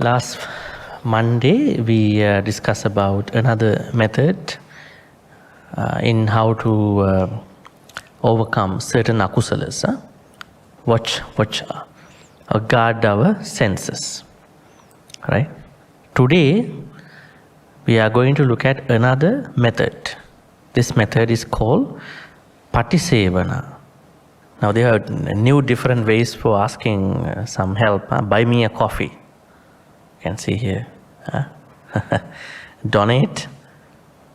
Last Monday we discussed about another method in how to overcome certain akusalas. Watch or guard our senses. Right? Today we are going to look at another method. This method is called Patisevana. Now there are new different ways for asking some help. Buy me a coffee. You can see here. Donate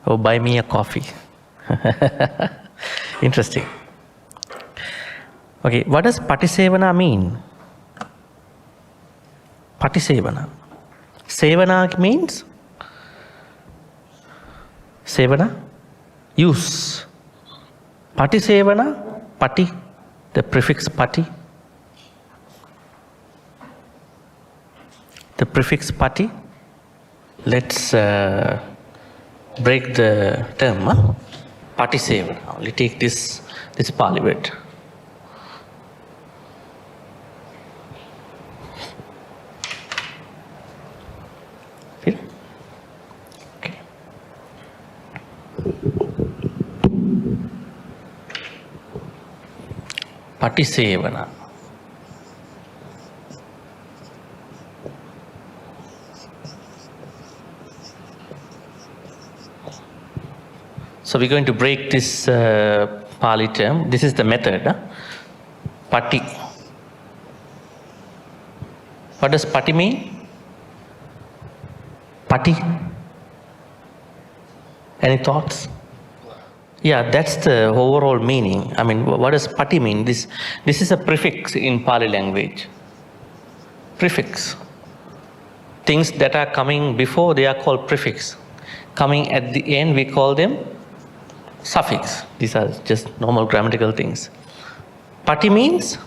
or buy me a coffee. Interesting. Okay, what does Patisevana mean? Patisevana. Sevana means? Sevana? Use. Patisevana? Pati. The prefix pati. The prefix pati. Let's break the term. Patisevana. Only take this Pali word. Feel? Okay. Patisevana. So we're going to break this Pali term. This is the method. Pati. What does pati mean? Pati. Any thoughts? Yeah, that's the overall meaning. I mean, what does pati mean? This is a prefix in Pali language. Prefix. Things that are coming before, they are called prefix. Coming at the end, we call them suffix. These are just normal grammatical things. Pati means?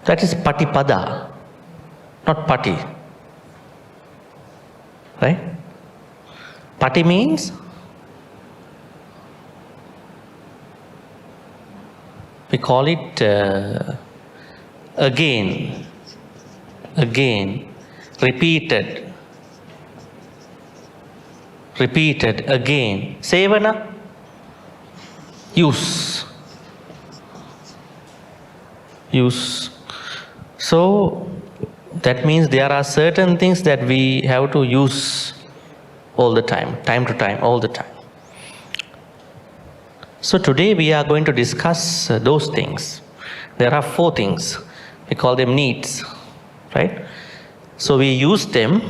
That is patipada, not pati. Right? Pati means? We call it again, repeated, again. Sevana, use. So that means there are certain things that we have to use all the time to time, all the time. So today we are going to discuss those things. There are 4 things. We call them needs, right? So we use them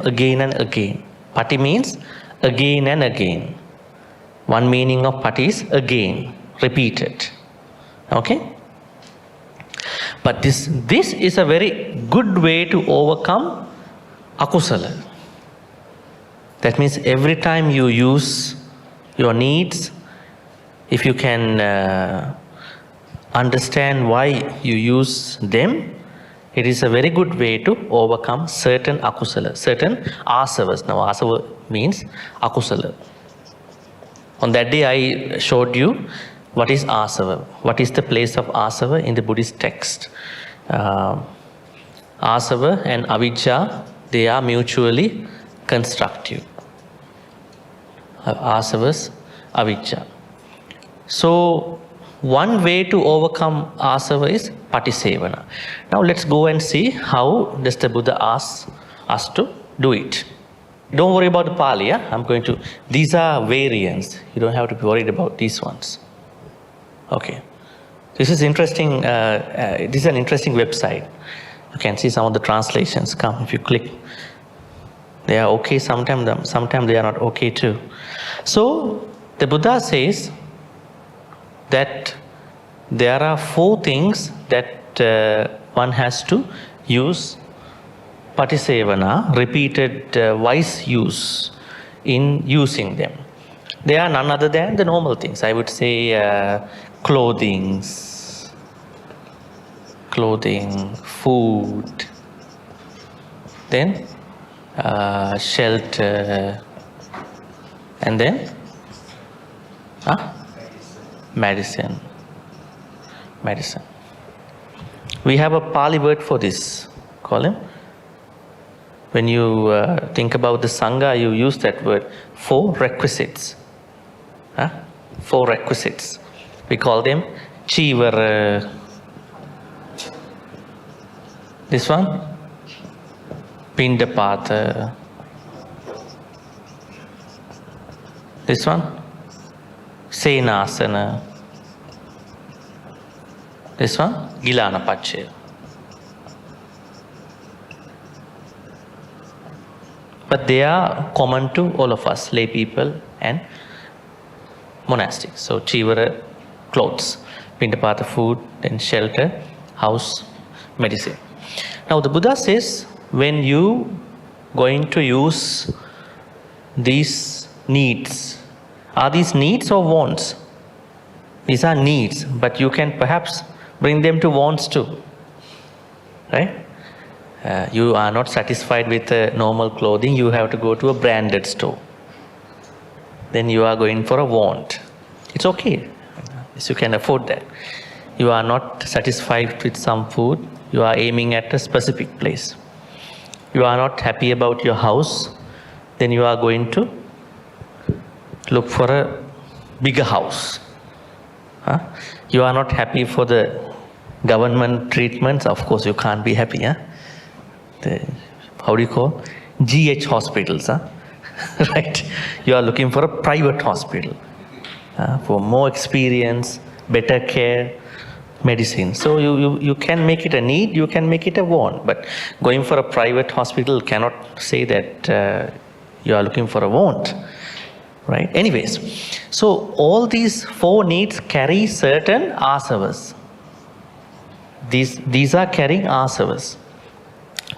again and again. Pati means again and again. One meaning of pati is again, repeated. Okay? But this is a very good way to overcome akusala. That means every time you use your needs, if you can understand why you use them, it is a very good way to overcome certain akusala, certain asavas. Now asava means akusala. On that day I showed you what is asava, what is the place of asava in the Buddhist text. Asava and avijja, they are mutually constructive. Asavas, avijja. So one way to overcome asava is patisevana. Now let's go and see how does the Buddha ask us to do it. Don't worry about the Pali. These are variants. You don't have to be worried about these ones. Okay. This is interesting. This is an interesting website. You can see some of the translations. Come, if you click. They are okay. Sometimes they are not okay too. So the Buddha says that there are 4 things that one has to use patisevana, repeated wise use in using them. They are none other than the normal things. I would say clothing, food, then shelter, and then medicine. We have a Pali word for this. Call him. When you think about the Sangha, you use that word. 4 requisites. 4 requisites. We call them Chivara. This one? Pindapata. This one? Senasana. This one? Gilana Pache. But they are common to all of us, lay people and monastics. So Chivara, clothes, Pindapata, food, then shelter, house, medicine. Now the Buddha says, when you going to use these needs, are these needs or wants? These are needs, but you can perhaps bring them to wants too, right? You are not satisfied with normal clothing, you have to go to a branded store. Then you are going for a want. It's okay, yes, you can afford that. You are not satisfied with some food, you are aiming at a specific place. You are not happy about your house, then you are going to look for a bigger house. You are not happy for the government treatments, of course you can't be happy. How do you call? GH hospitals. Right? You are looking for a private hospital for more experience, better care, medicine. So you can make it a need, you can make it a want, but going for a private hospital cannot say that you are looking for a want. Right? Anyways, so all these 4 needs carry certain asavas. These are carrying asavas.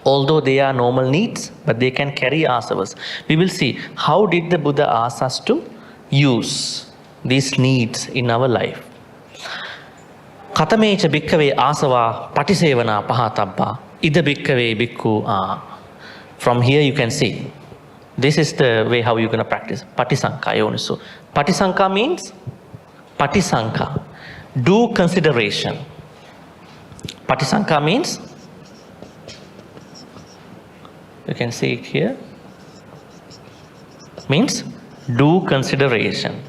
Although they are normal needs, but they can carry asavas. We will see how did the Buddha ask us to use these needs in our life. Katamecha bhikkhave asava patisevana pahatabba ida bhikkhave bhikkhu. From here you can see. This is the way how you're going to practice. Patisanka yoniso. Patisanka means patisanka. Do consideration. Patisanka means, you can see it here, means do consideration.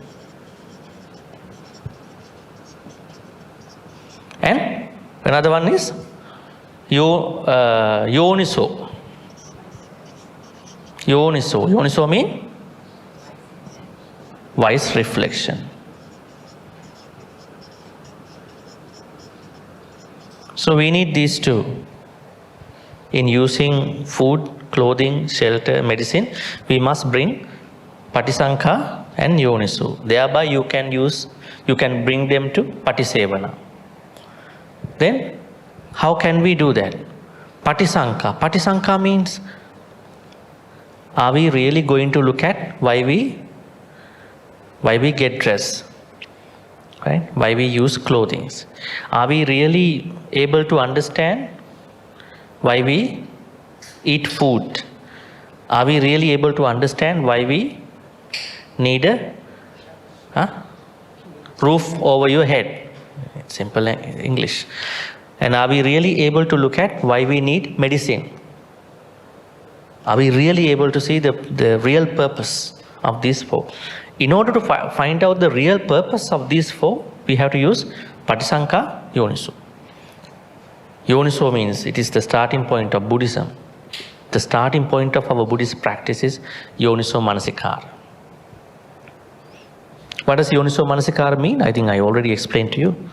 And another one is yoniso. Yoniso. Yoniso means wise reflection. So we need these 2 in using food, clothing, shelter, medicine. We must bring patisanka and yoniso. Thereby you can bring them to patisevana. Then how can we do that? Patisanka. Patisanka means, are we really going to look at why we get dressed? Right? Why we use clothing? Are we really able to understand why we eat food? Are we really able to understand why we need a roof over your head? Simple English. And are we really able to look at why we need medicine? Are we really able to see the real purpose of these 4? In order to find out the real purpose of these 4, we have to use patisanka, yoniso. Yoniso means it is the starting point of Buddhism. The starting point of our Buddhist practice is yoniso manasikara. What does yoniso manasikara mean? I think I already explained to you.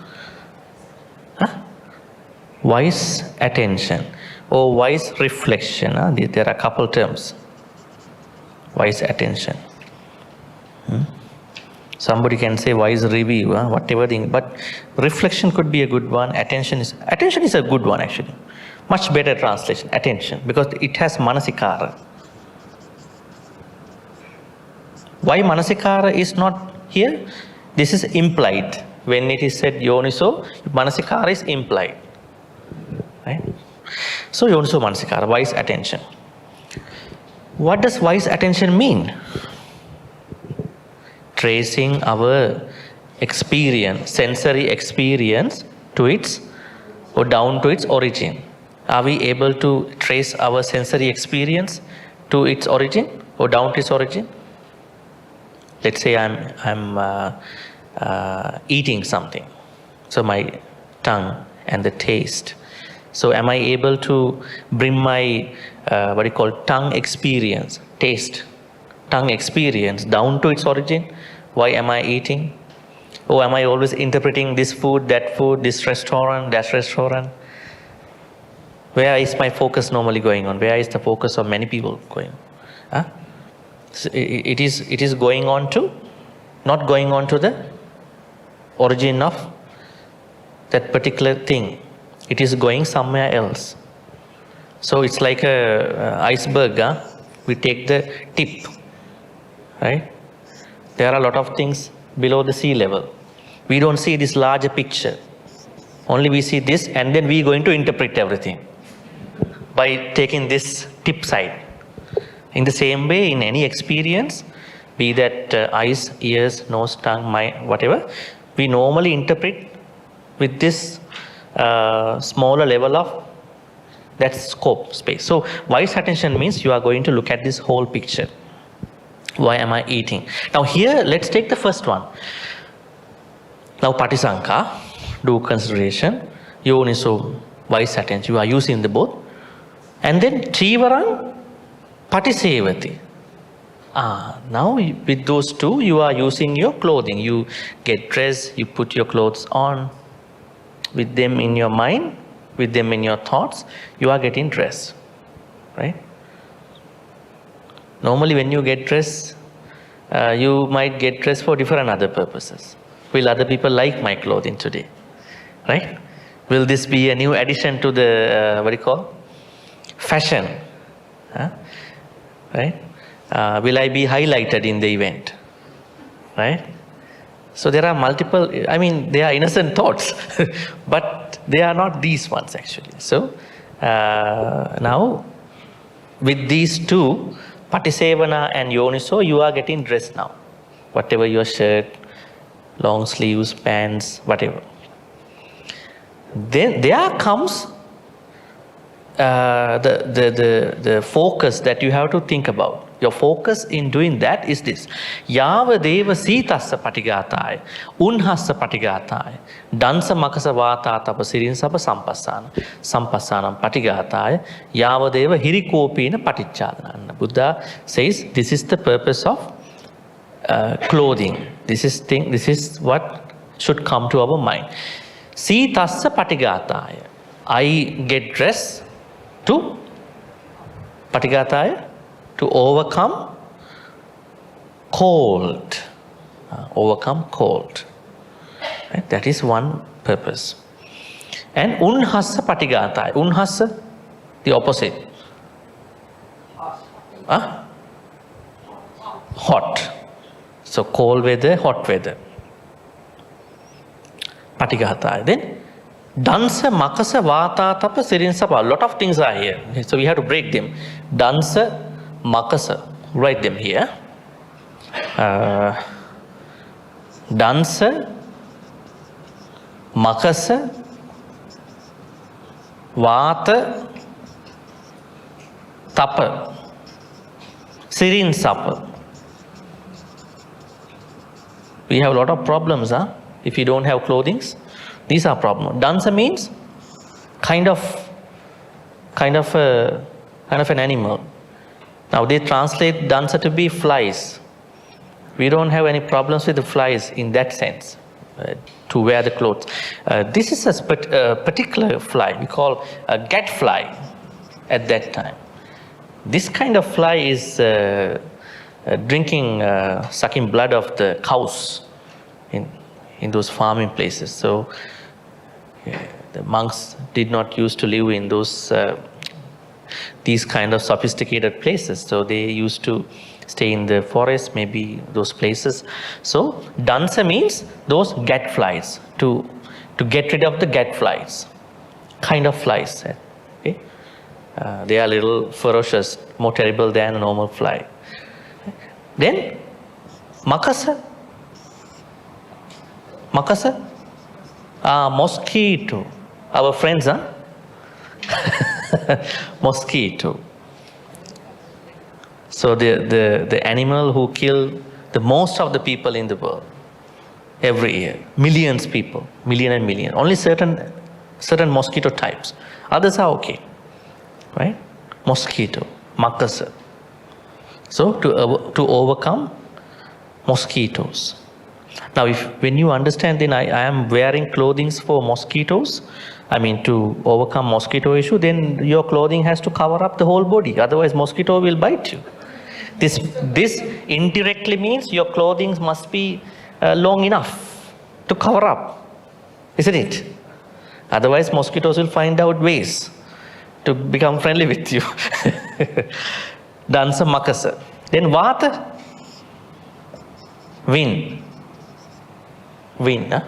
Wise attention or wise reflection. There are a couple terms. Wise attention. Somebody can say wise review, whatever thing, but reflection could be a good one. Attention is a good one actually. Much better translation, attention, because it has manasikara. Why manasikara is not here? This is implied. When it is said yoniso, manasikara is implied. Right? So yoniso manasikara, wise attention. What does wise attention mean? Tracing our experience, sensory experience to its or down to its origin? Are we able to trace our sensory experience to its origin or down to its origin? Let's say I'm eating something, so my tongue and the taste. So am I able to bring my tongue experience, tongue experience down to its origin? Why am I eating? Or am I always interpreting this food, this restaurant, that restaurant? Where is my focus normally going on? Where is the focus of many people going? Huh? So it is going on to, not going on to the origin of that particular thing. It is going somewhere else. So it's like a iceberg. We take the tip, right? There are a lot of things below the sea level. We don't see this larger picture. Only we see this, and then we're going to interpret everything by taking this tip side. In the same way, in any experience, be that eyes, ears, nose, tongue, mind, whatever, we normally interpret with this smaller level of that scope space. So wise attention means you are going to look at this whole picture. Why am I eating? Now here, let's take the first one. Now patisanka, do consideration. Yoniso, wise attention. You are using the both. And then trivaram, patisevati. Now with those two, you are using your clothing. You get dressed, you put your clothes on. With them in your mind, with them in your thoughts, you are getting dressed, right? Normally when you get dressed, you might get dressed for different other purposes. Will other people like my clothing today, right? Will this be a new addition to the, fashion, right? Will I be highlighted in the event, right? So there are multiple, they are innocent thoughts, but they are not these ones actually. So now with these two, Patisevana and Yoniso, you are getting dressed now. Whatever your shirt, long sleeves, pants, whatever. Then there comes the focus that you have to think about. Your focus in doing that is this. Yava deva sitassa patigataya, unhassa patigataya, dansa makasa vata tapasirin sapa sampassana, sampassanam patigataya, yava deva hirikopina patichadana. Buddha says this is the purpose of clothing. This is what should come to our mind. Sitassa patigataya. I get dressed to patigataya, to overcome cold. Overcome cold. Right? That is one purpose. And unhassa patigataya. Unhassa, the opposite. Hot. So cold weather, hot weather. Patigataya. Then dansa, makasa, vata, tapa, sirin, sapa. A lot of things are here. So we have to break them. Dansa, makasa. Write them here. Dansa, makasa, vata, tapa, sirin, sapa. We have a lot of problems, if you don't have clothing. These are problems. Dansa means kind of an animal. Now they translate dansa to be flies. We don't have any problems with the flies in that sense, to wear the clothes. This is a particular fly we call a get fly at that time. This kind of fly is sucking blood of the cows in those farming places. So the monks did not used to live in these kind of sophisticated places. So they used to stay in the forest, maybe those places. So dansa means those get flies, to get rid of the get flies, kind of flies. Okay? They are a little ferocious, more terrible than a normal fly. Then makasa. Makasa? Mosquito. Our friends, huh? Mosquito. So the animal who kill the most of the people in the world every year, millions people, million and million. Only certain mosquito types. Others are okay, right? Mosquito, makasa. So to overcome mosquitoes. Now, when you understand, then I am wearing clothing for mosquitoes. I mean, to overcome mosquito issue, then your clothing has to cover up the whole body. Otherwise, mosquito will bite you. This indirectly means your clothing must be long enough to cover up, isn't it? Otherwise, mosquitoes will find out ways to become friendly with you. Dansa makasa. Then vata, wind. Huh?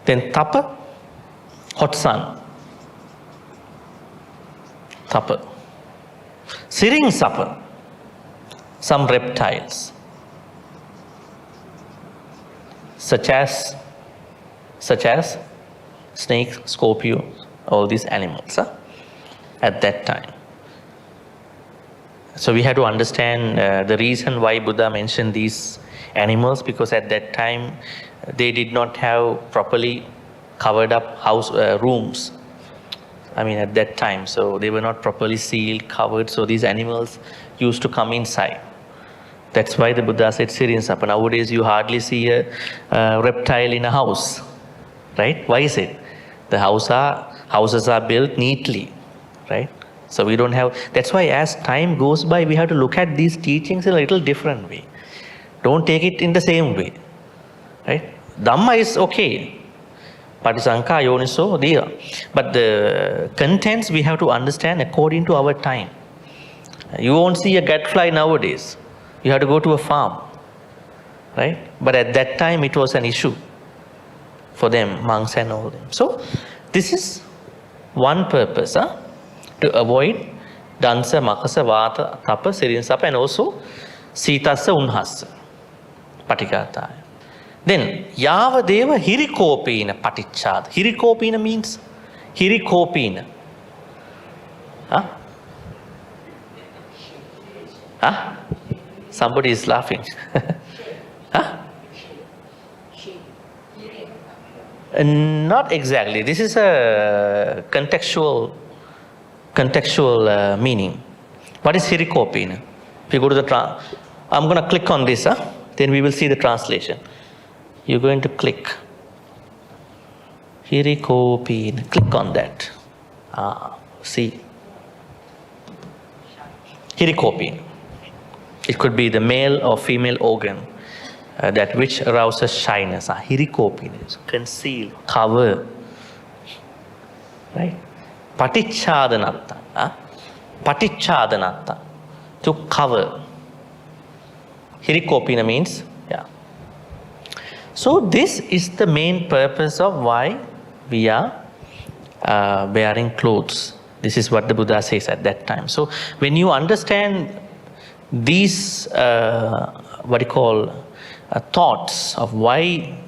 Then tapa, hot sun. Tapa. Siring sapa, some reptiles, such as snakes, scorpions, all these animals at that time. So we have to understand the reason why Buddha mentioned these animals, because at that time they did not have properly covered up rooms. I mean, at that time, so they were not properly sealed, covered, so these animals used to come inside. That's why the Buddha said Sirin Sapa. Nowadays you hardly see a reptile in a house, right? Why is it? The houses are built neatly, right? So we don't have, that's why as time goes by, we have to look at these teachings in a little different way. Don't take it in the same way, right? Dhamma is okay. Patisankha, Yoniso, Diya. But the contents we have to understand according to our time. You won't see a gadfly nowadays. You have to go to a farm, right? But at that time it was an issue for them, monks and all them. So this is one purpose, to avoid dansa, makasa, vata, tapa, sirin sapa, and also sitasa, unhasa, patikataya. Then yava deva hirikopina patichada. Hirikopina means hirikopina. Somebody is laughing. Not exactly. This is a contextual meaning. What is hirikopina? If you go to the I'm going to click on this, then we will see the translation. You're going to click hirikopina. Click on that. See. Hirikopina. It could be the male or female organ that which arouses shyness. Hirikopina, conceal, cover. Right? Patichadanatta. Patichadanatta. To cover. Hirikopina means, yeah. So this is the main purpose of why we are wearing clothes. This is what the Buddha says at that time. So when you understand these thoughts of why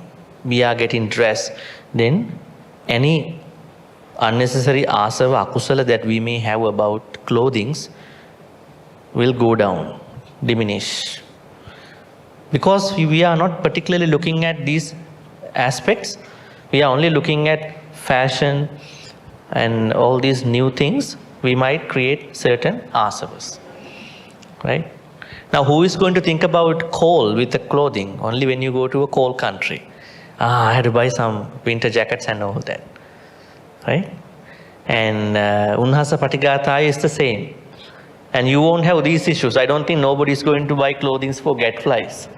we are getting dressed, then any unnecessary asava, akusala that we may have about clothings will go down, diminish. Because we are not particularly looking at these aspects, we are only looking at fashion and all these new things, we might create certain asavas. Right? Now, who is going to think about cold with the clothing? Only when you go to a cold country. I had to buy some winter jackets and all that. Right? And Unhasa Patigataya is the same. And you won't have these issues. I don't think nobody is going to buy clothing for gadflies.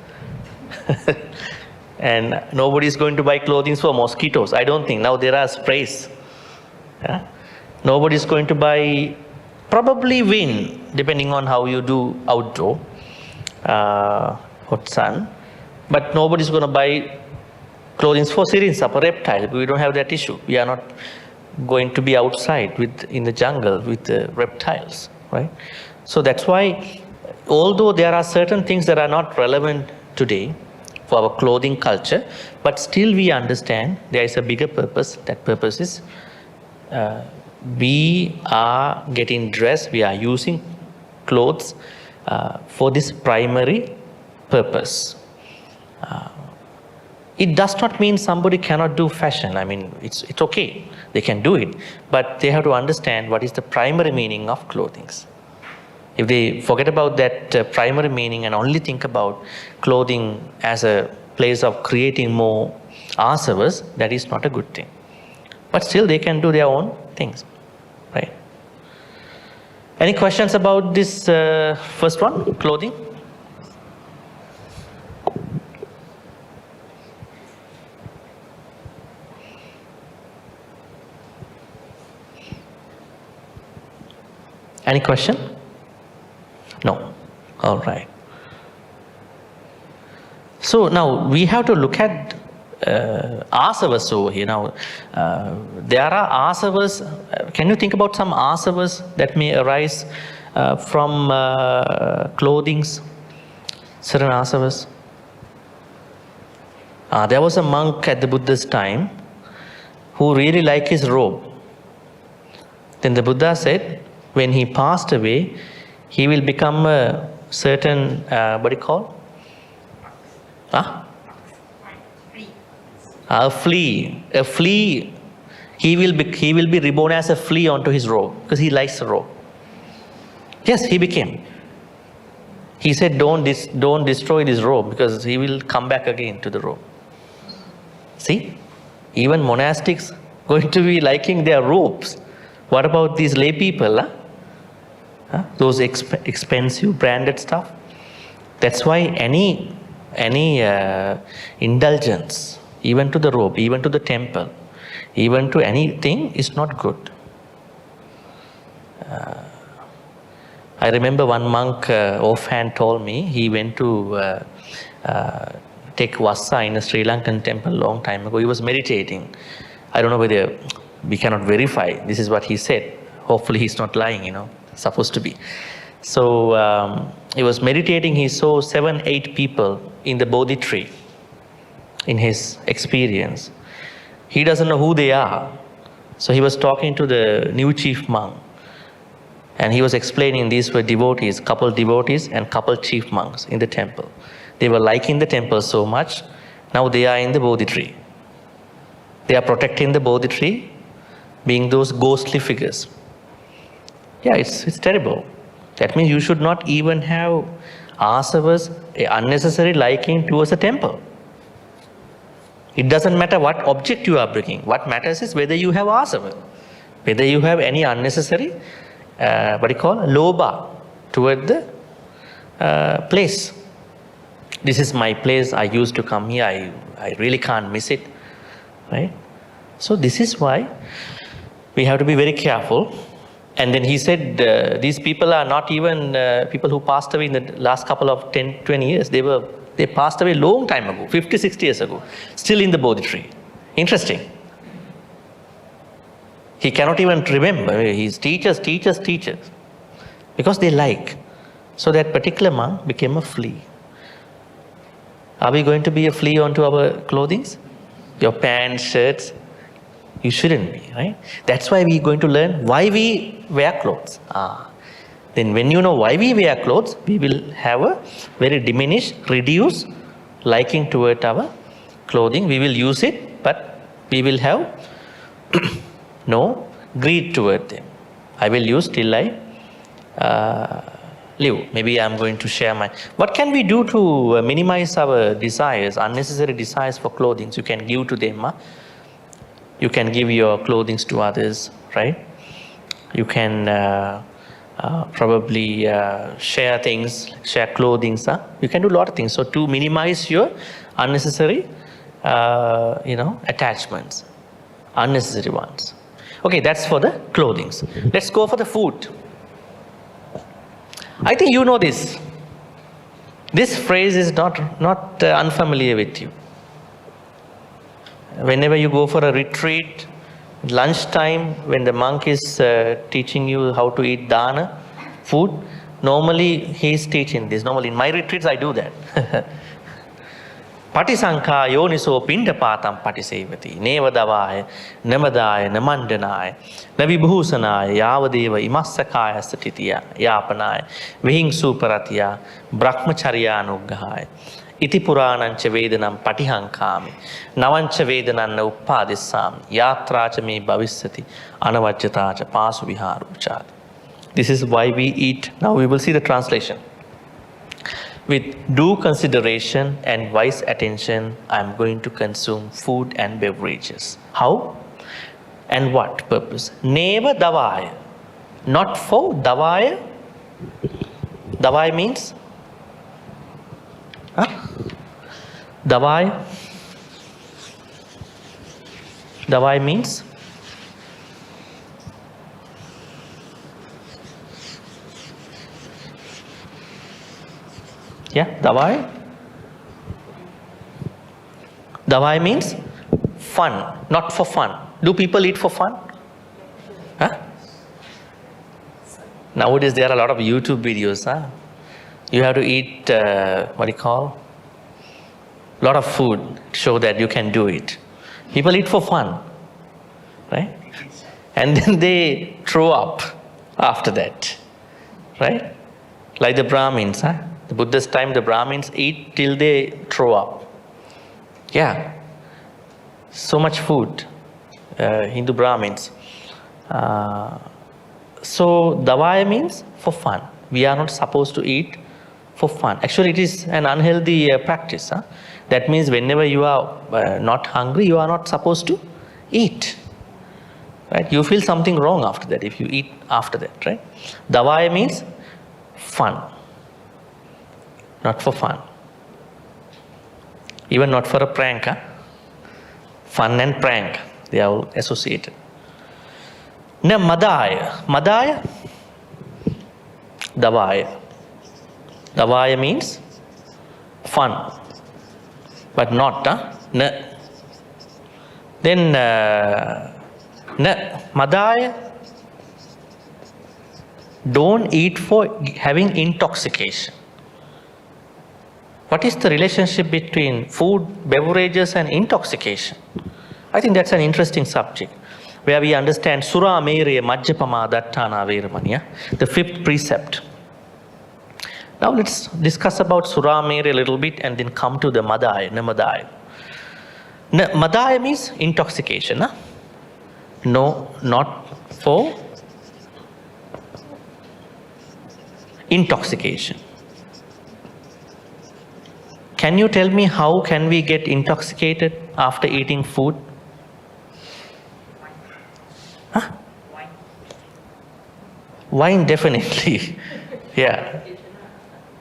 And nobody is going to buy clothing for mosquitoes. I don't think. Now there are sprays. Yeah? Nobody is going to buy, probably wind, depending on how you do outdoor, hot sun. But nobody is going to buy clothing for sirin sapa, reptile. We don't have that issue. We are not going to be outside in the jungle with the reptiles, right? So that's why, although there are certain things that are not relevant today for our clothing culture, but still we understand there is a bigger purpose. That purpose is we are getting dressed, we are using clothes for this primary purpose. It does not mean somebody cannot do fashion. I mean, it's okay, they can do it, but they have to understand what is the primary meaning of clothing. If they forget about that primary meaning and only think about clothing as a place of creating more asavas, that is not a good thing. But still they can do their own things, right? Any questions about this first one, clothing? Any question? No. All right. So now we have to look at asavas over here. Now, there are asavas. Can you think about some asavas that may arise from clothings? Certain asavas. There was a monk at the Buddha's time who really liked his robe. Then the Buddha said, when he passed away, he will become a certain, what do you call? A flea. A flea. He will be reborn as a flea onto his robe because he likes the robe. Yes, he became. He said, don't destroy this robe because he will come back again to the robe. See, even monastics going to be liking their robes. What about these lay people? Those expensive branded stuff. That's why any indulgence, even to the robe, even to the temple, even to anything, is not good. I remember one monk offhand told me he went to take vassa in a Sri Lankan temple long time ago. He was meditating. I don't know whether we cannot verify. This is what he said. Hopefully he's not lying, supposed to be. So he was meditating. He saw 7-8 people in the Bodhi tree in his experience. He doesn't know who they are. So he was talking to the new chief monk. And he was explaining these were devotees, couple devotees and couple chief monks in the temple. They were liking the temple so much. Now they are in the Bodhi tree. They are protecting the Bodhi tree, being those ghostly figures. Yeah, it's terrible. That means you should not even have asavas, unnecessary liking towards a temple. It doesn't matter what object you are bringing. What matters is whether you have asava, whether you have any unnecessary, lobha toward the place. This is my place. I used to come here. I really can't miss it, right? So this is why we have to be very careful. And then he said, these people are not even people who passed away in the last couple of 10, 20 years. They passed away a long time ago, 50, 60 years ago, still in the Bodhi tree. Interesting. He cannot even remember. His teachers, because they like. So that particular monk became a flea. Are we going to be a flea onto our clothing? Your pants, shirts? You shouldn't be, right? That's why we're going to learn why we wear clothes. Then when you know why we wear clothes, we will have a very diminished, reduced liking toward our clothing. We will use it, but we will have no greed toward them. I will use till I live. Maybe I'm going to share my... What can we do to minimize our desires, unnecessary desires for clothing? You can give to them. You can give your clothing to others, right? You can probably share things, share clothing. You can do a lot of things. So to minimize your unnecessary, attachments, unnecessary ones. Okay, that's for the clothing. Let's go for the food. I think you know this. This phrase is not unfamiliar with you. Whenever you go for a retreat, lunchtime, when the monk is teaching you how to eat dana, food, normally he is teaching this. Normally in my retreats I do that. Patisankha yoniso pindapatam patisevati. Neva davaya, namadaya, namandhanaya, navibhusanaya, yavadeva imassakaya satitiya, yapanaya, vihingsu paratya, brahmacharyanuggahaya. Iti puranancha vedanam patihankami, navancha vedananna uppadissami, yatracha me bhavisati, anavajjatacha pasu viharuchad. This is why we eat. Now we will see the translation. With due consideration and wise attention, I am going to consume food and beverages. How? And what purpose? Neva davaya. Not for davaya. Davaya means? Huh? Davaya. Davaya means? Yeah, davai. Davai means fun, not for fun. Do people eat for fun? Huh? Nowadays there are a lot of YouTube videos. Huh? You have to eat, what do you call? A lot of food to show that you can do it. People eat for fun, right? And then they throw up after that, right? Like the Brahmins, huh? The Buddha's time, the Brahmins eat till they throw up. Yeah, so much food, Hindu Brahmins. So, davaya means for fun. We are not supposed to eat for fun. Actually, it is an unhealthy practice. Huh? That means whenever you are not hungry, you are not supposed to eat. Right? You feel something wrong after that if you eat after that. Right? Davaya means fun. Not for fun. Even not for a prank. Huh? Fun and prank, they are all associated. Na madaya. Madaya? Davaya. Davaya means fun. But not. Huh? Na. Then na. Madaya. Don't eat for having intoxication. What is the relationship between food, beverages and intoxication? I think that's an interesting subject where we understand Sura Mere Majjapama Dattana Veramanya, the fifth precept. Now let's discuss about Sura Mere a little bit and then come to the Madaya, Namadaya. Madaya means intoxication. Huh? No, not for intoxication. Can you tell me how can we get intoxicated after eating food? Huh? Wine, definitely. Yeah.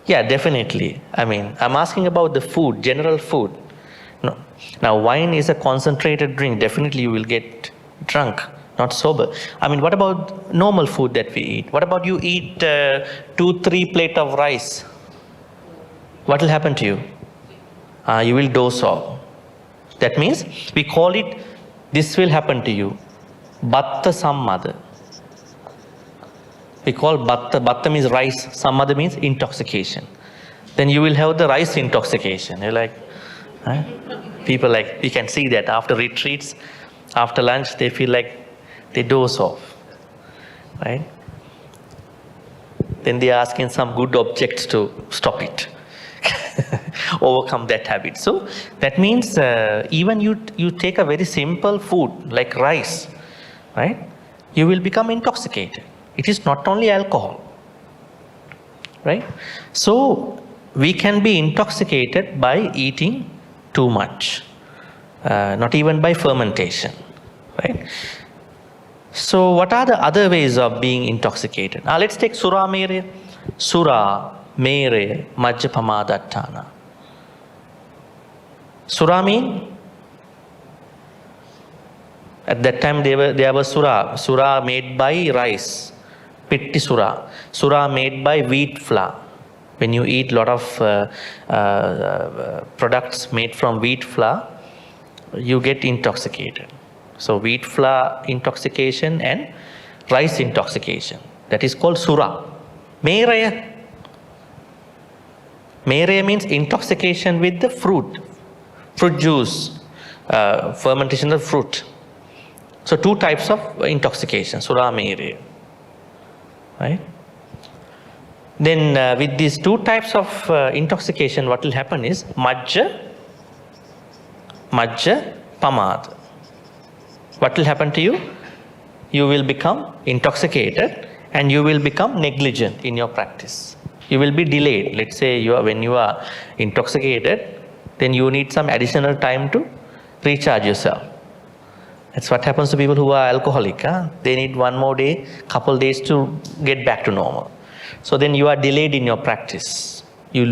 Yeah, definitely. I mean, I'm asking about the food, general food. No. Now, wine is a concentrated drink. Definitely you will get drunk, not sober. I mean, what about normal food that we eat? What about you eat 2-3 plates of rice? What will happen to you? You will doze off. That means we call it, this will happen to you, batta sammada. We call batta means rice, sammada means intoxication. Then you will have the rice intoxication. You're like, huh? People like, we can see that after retreats, after lunch, they feel like they doze off, right? Then they are asking some good objects to stop it. Overcome that habit. So that means even you take a very simple food like rice, right? You will become intoxicated. It is not only alcohol, right? So we can be intoxicated by eating too much, not even by fermentation, right? So what are the other ways of being intoxicated? Now let's take Sura Mere. Sura Mere Majjapama Dattana. Sura mean? At that time there was Sura. Sura made by rice. Pitti Sura. Sura made by wheat flour. When you eat a lot of products made from wheat flour, you get intoxicated. So wheat flour intoxication and rice intoxication. That is called Sura. Mere. Mere means intoxication with the fruit. fruit juice, fermentation of fruit. So 2 types of intoxication, Sura Mere. Right? Then with these 2 types of intoxication, what will happen is Majja, Pamad. What will happen to you? You will become intoxicated and you will become negligent in your practice. You will be delayed. Let's say when you are intoxicated, then you need some additional time to recharge yourself. That's what happens to people who are alcoholic. They need 1 more day, couple days to get back to normal. So then you are delayed in your practice. You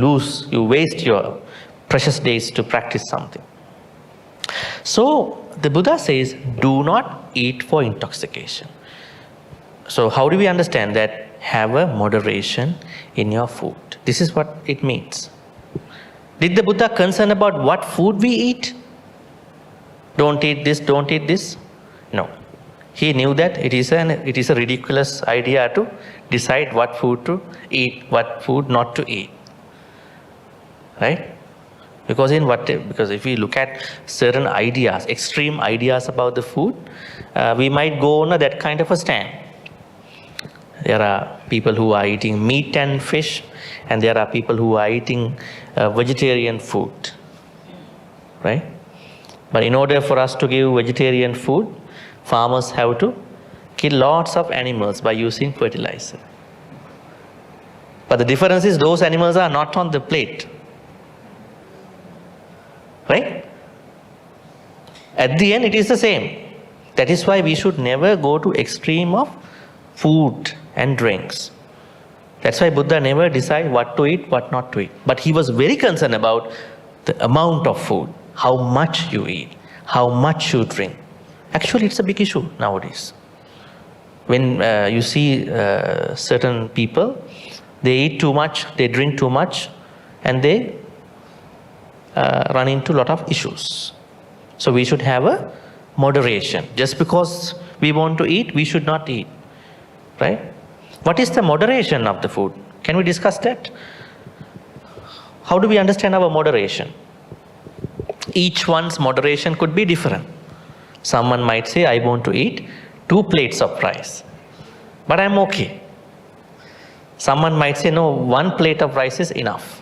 waste your precious days to practice something. So the Buddha says, do not eat for intoxication. So how do we understand that? Have a moderation in your food. This is what it means. Did the Buddha concern about what food we eat? Don't eat this, don't eat this? No. He knew that it is a ridiculous idea to decide what food to eat, what food not to eat. Right? Because if we look at certain ideas, extreme ideas about the food, we might go on that kind of a stand. There are people who are eating meat and fish, and there are people who are eating vegetarian food. Right? But in order for us to give vegetarian food, farmers have to kill lots of animals by using fertilizer. But the difference is those animals are not on the plate. Right? At the end, it is the same. That is why we should never go to extreme of food and drinks. That's why Buddha never decided what to eat, what not to eat. But he was very concerned about the amount of food, how much you eat, how much you drink. Actually, it's a big issue nowadays. When you see certain people, they eat too much, they drink too much, and they run into a lot of issues. So we should have a moderation. Just because we want to eat, we should not eat. Right? What is the moderation of the food? Can we discuss that? How do we understand our moderation? Each one's moderation could be different. Someone might say, I want to eat 2 plates of rice, but I'm okay. Someone might say, no, 1 plate of rice is enough.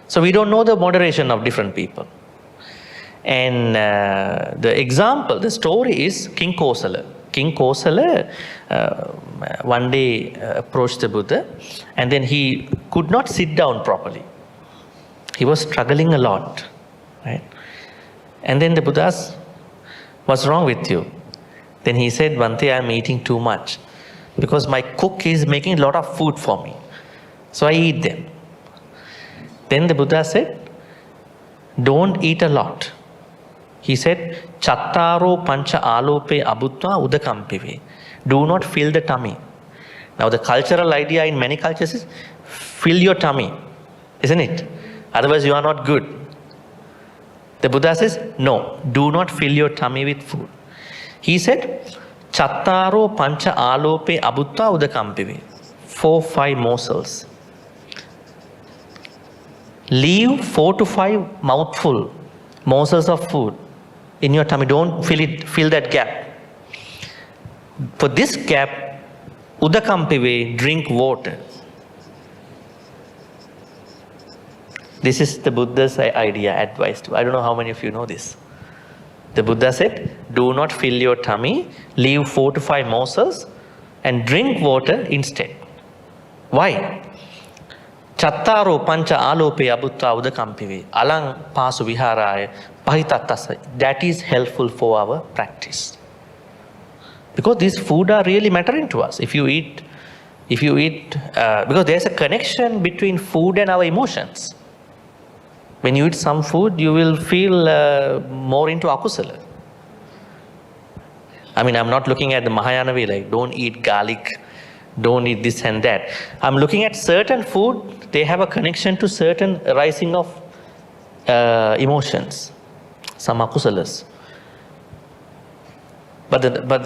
So we don't know the moderation of different people. And the story is King Kosala. King Kosala one day approached the Buddha, and then he could not sit down properly. He was struggling a lot. Right? And then the Buddha asked, what's wrong with you? Then he said, Bhante, I'm eating too much because my cook is making a lot of food for me. So I eat them. Then the Buddha said, don't eat a lot. He said, Chattaro pancha alope abutva udakampive. Do not fill the tummy. Now the cultural idea in many cultures is fill your tummy, isn't it? Otherwise you are not good. The Buddha says, no, do not fill your tummy with food. He said, Chattaro pancha alope abutva udakampive. 4-5 morsels. Leave 4 to 5 morsels of food in your tummy. Don't fill that gap. For this gap, udakampive, drink water. This is the Buddha's idea, advice to. I don't know how many of you know this. The Buddha said, do not fill your tummy, leave 4 to 5 morsels and drink water instead. Why? Chattaro pancha alope abutta udakampive. Alang pasu viharaya pahitattasa. That is helpful for our practice. Because these food are really mattering to us. If you eat, because there's a connection between food and our emotions. When you eat some food, you will feel more into akusala. I mean, I'm not looking at the Mahayana way, like don't eat garlic, don't eat this and that. I'm looking at certain food, they have a connection to certain rising of emotions, some akusalas. But on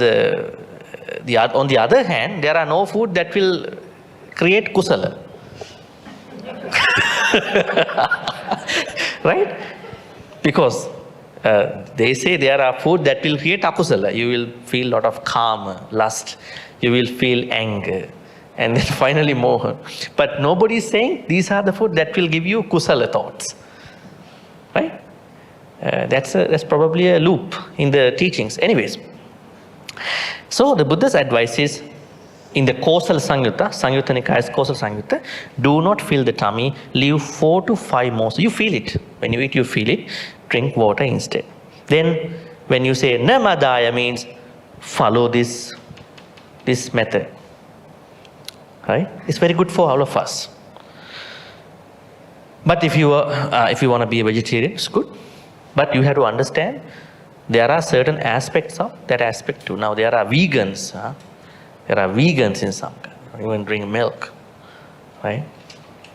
the other hand, there are no food that will create kusala. Right? Because They say there are food that will create akusala. You will feel a lot of karma, lust. You will feel anger. And then finally moha. But nobody is saying these are the food that will give you kusala thoughts. Right? That's probably a loop in the teachings. Anyways. So the Buddha's advice is, in the Kosala Sangyutta, Sangyutta Nikaya's Kosala Sangyutta, do not fill the tummy, leave 4 to 5 more. So you feel it. When you eat, you feel it. Drink water instead. Then when you say namadaya, means follow this method. Right? It's very good for all of us. But if you want to be a vegetarian, it's good. But you have to understand there are certain aspects of that aspect too. Now there are vegans. There are vegans in some kind. Even drink milk. Right?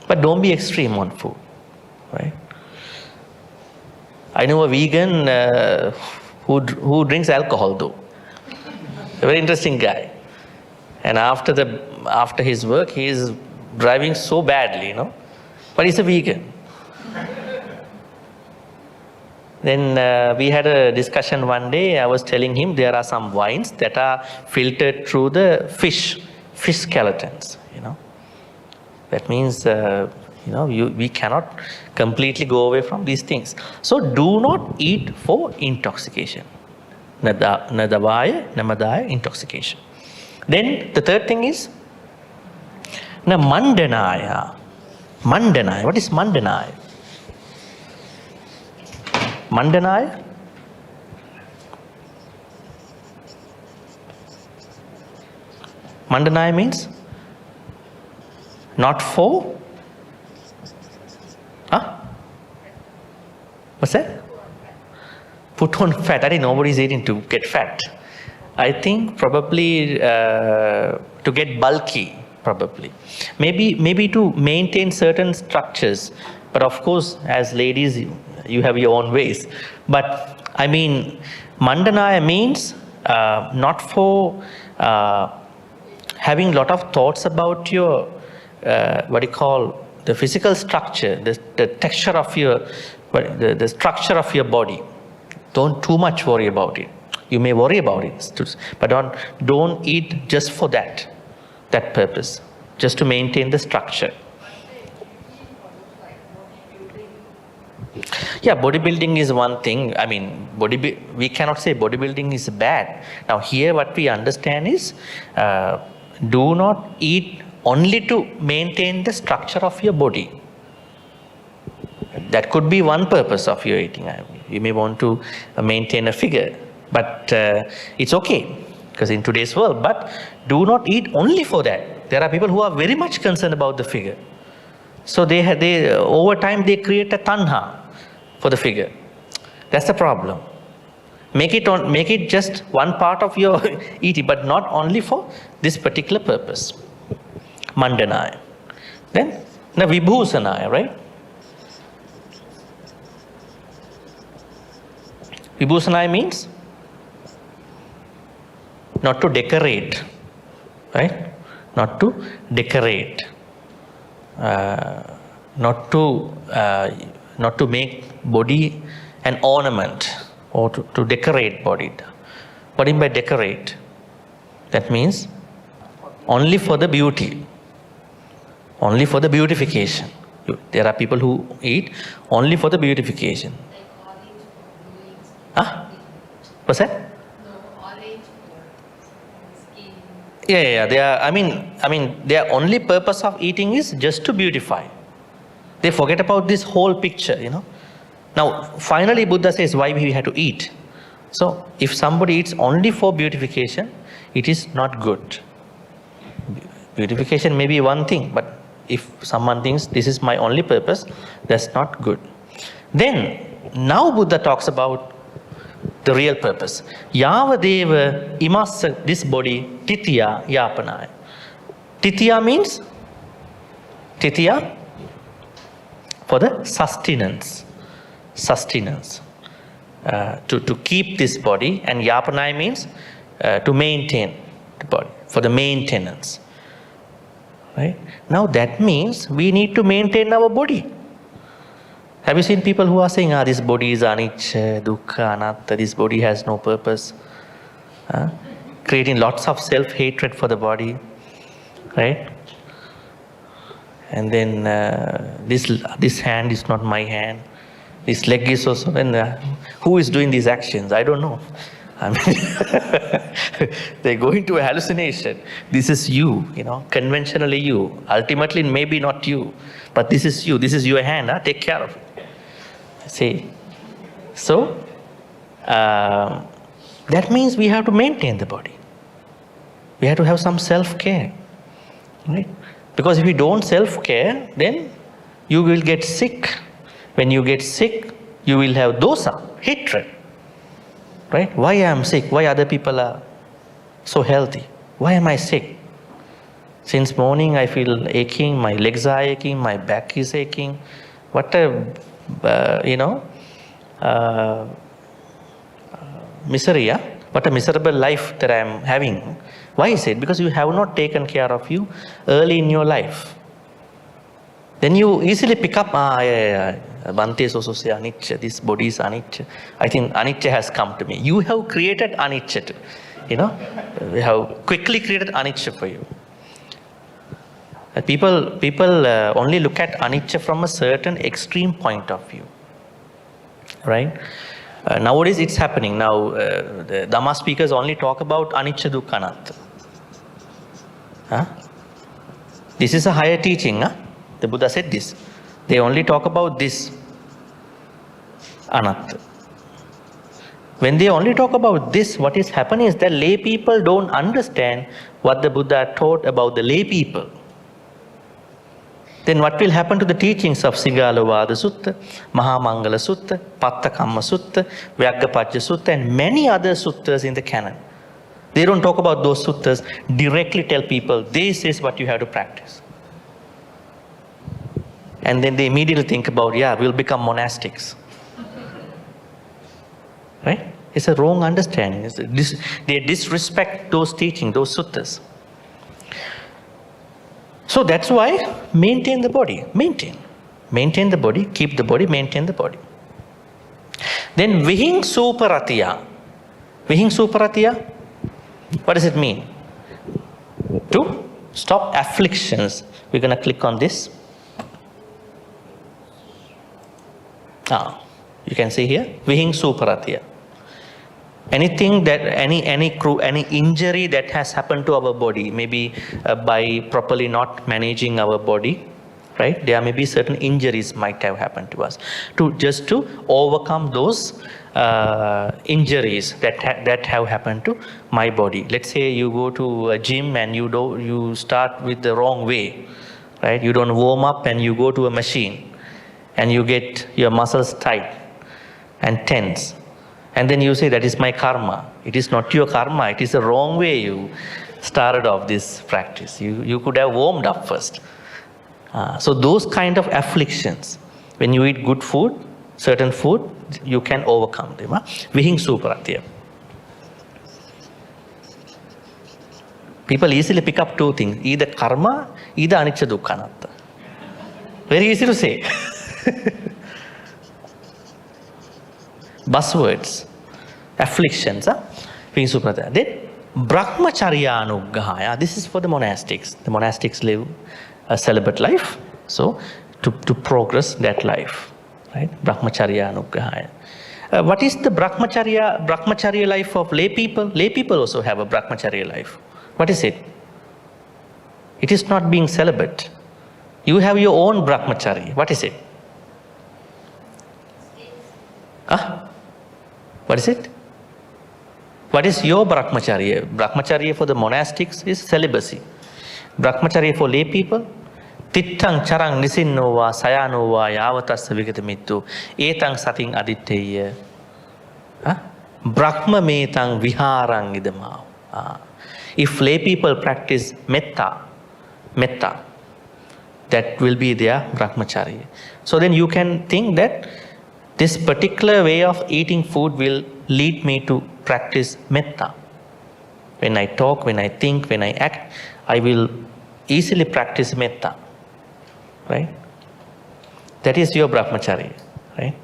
But don't be extreme on food. Right? I know a vegan who drinks alcohol though. A very interesting guy. And after his work, he is driving so badly, but he's a vegan. Then we had a discussion one day. I was telling him there are some wines that are filtered through the fish skeletons, That means, we cannot completely go away from these things. So do not eat for intoxication. Nadavaya, namadaya, intoxication. Then the third thing is mandanaya. Mandanaya. What is mandanaya? Mandanaya? Mandanaya means not for. What's that? Put on fat. I think nobody's eating to get fat. I think probably to get bulky, probably. Maybe to maintain certain structures. But of course, as ladies, you have your own ways. But I mean, mandanaya means not for having a lot of thoughts about your, the physical structure, the texture of your, the structure of your body. Don't too much worry about it. You may worry about it, but don't eat just for that purpose, just to maintain the structure. Yeah, bodybuilding is one thing. I mean, we cannot say bodybuilding is bad. Now here what we understand is, do not eat only to maintain the structure of your body. That could be one purpose of your eating. You may want to maintain a figure. But it's okay, because in today's world, but do not eat only for that. There are people who are very much concerned about the figure. So they over time they create a tanha for the figure. That's the problem. Make it just one part of your eating, but not only for this particular purpose. Mandanaya. Then vibhusanaya, right? Vibhusanaya means not to decorate, right? Not to decorate, not to make body an ornament or to decorate body. What do you mean by decorate? That means only for the beauty, only for the beautification. There are people who eat only for the beautification. What's that? Yeah. They are. I mean, their only purpose of eating is just to beautify. They forget about this whole picture, Now, finally, Buddha says why we have to eat. So, if somebody eats only for beautification, it is not good. Beautification may be one thing, but if someone thinks this is my only purpose, that's not good. Then, now Buddha talks about the real purpose. Yavadeva imassa, this body, titiya yapanaya. Titiya means? Titiya for the sustenance. Sustenance. To keep this body, and yapanaya means to maintain the body, for the maintenance. Right? Now that means we need to maintain our body. Have you seen people who are saying, this body is anicca, dukkha, anatta, this body has no purpose? Creating lots of self-hatred for the body, right? And then this hand is not my hand. This leg is also, and who is doing these actions? I don't know. I mean, they go into a hallucination. This is you, conventionally you. Ultimately, maybe not you, but this is you. This is your hand. Take care of it. See? So, that means we have to maintain the body. We have to have some self-care, right? Because if you don't self-care, then you will get sick. When you get sick, you will have dosa, hatred. Right? Why I am sick? Why other people are so healthy? Why am I sick? Since morning I feel aching, my legs are aching, my back is aching. What a, misery, what a miserable life that I am having. Why is it? Because you have not taken care of you early in your life. Then you easily pick up, Bhante is also say anicca, this body is anicca. I think anicca has come to me. You have created anicca too. We have quickly created anicca for you. People only look at anicca from a certain extreme point of view. Right? Nowadays it's happening. Now the Dhamma speakers only talk about anicca, dukkha, anatta. This is a higher teaching. The Buddha said this. They only talk about this anatta. When they only talk about this, what is happening is that lay people don't understand what the Buddha taught about the lay people. Then what will happen to the teachings of Sigalovada Sutta, Mahamangala Sutta, Pattakamma Sutta, Vyaggapajja Sutta, and many other suttas in the canon? They don't talk about those suttas, directly tell people, this is what you have to practice. And then they immediately think about, we'll become monastics. Right? It's a wrong understanding. They disrespect those teachings, those suttas. So that's why maintain the body. Maintain the body, keep the body, maintain the body. Then vihingsuparatiya. Vihingsuparatiya, what does it mean? To stop afflictions. We're going to click on this. You can see here, vihingsuparatiya. Anything that, any injury that has happened to our body, maybe by properly not managing our body, right? There may be certain injuries might have happened to us. Just to overcome those injuries that have happened to my body. Let's say you go to a gym and you start with the wrong way, right? You don't warm up and you go to a machine and you get your muscles tight and tense. And then you say, that is my karma. It is not your karma. It is the wrong way you started off this practice. You could have warmed up first. So those kind of afflictions, when you eat good food, certain food, you can overcome them. Vihingsuparatiya. People easily pick up two things, either karma, either anicca, dukkha, anatta. Very easy to say. Buzzwords, afflictions. Then brahmacharya anuggahaya. This is for the monastics. The monastics live a celibate life. So to progress that life, right? Brahmacharya anuggahaya. What is the brahmacharya life of lay people? Lay people also have a brahmacharya life. What is it? It is not being celibate. You have your own brahmacharya. What is it? What is it? What is your brahmacharya? Brahmacharya for the monastics is celibacy. Brahmacharya for lay people, tittang charang nisinnova sayanova yavatassa vigatamittu etang sating aditteya brahma metang viharang idamau. If lay people practice metta, that will be their brahmacharya. So then you can think that this particular way of eating food will lead me to practice metta. When I talk, when I think, when I act, I will easily practice metta. Right? That is your brahmacharya. right?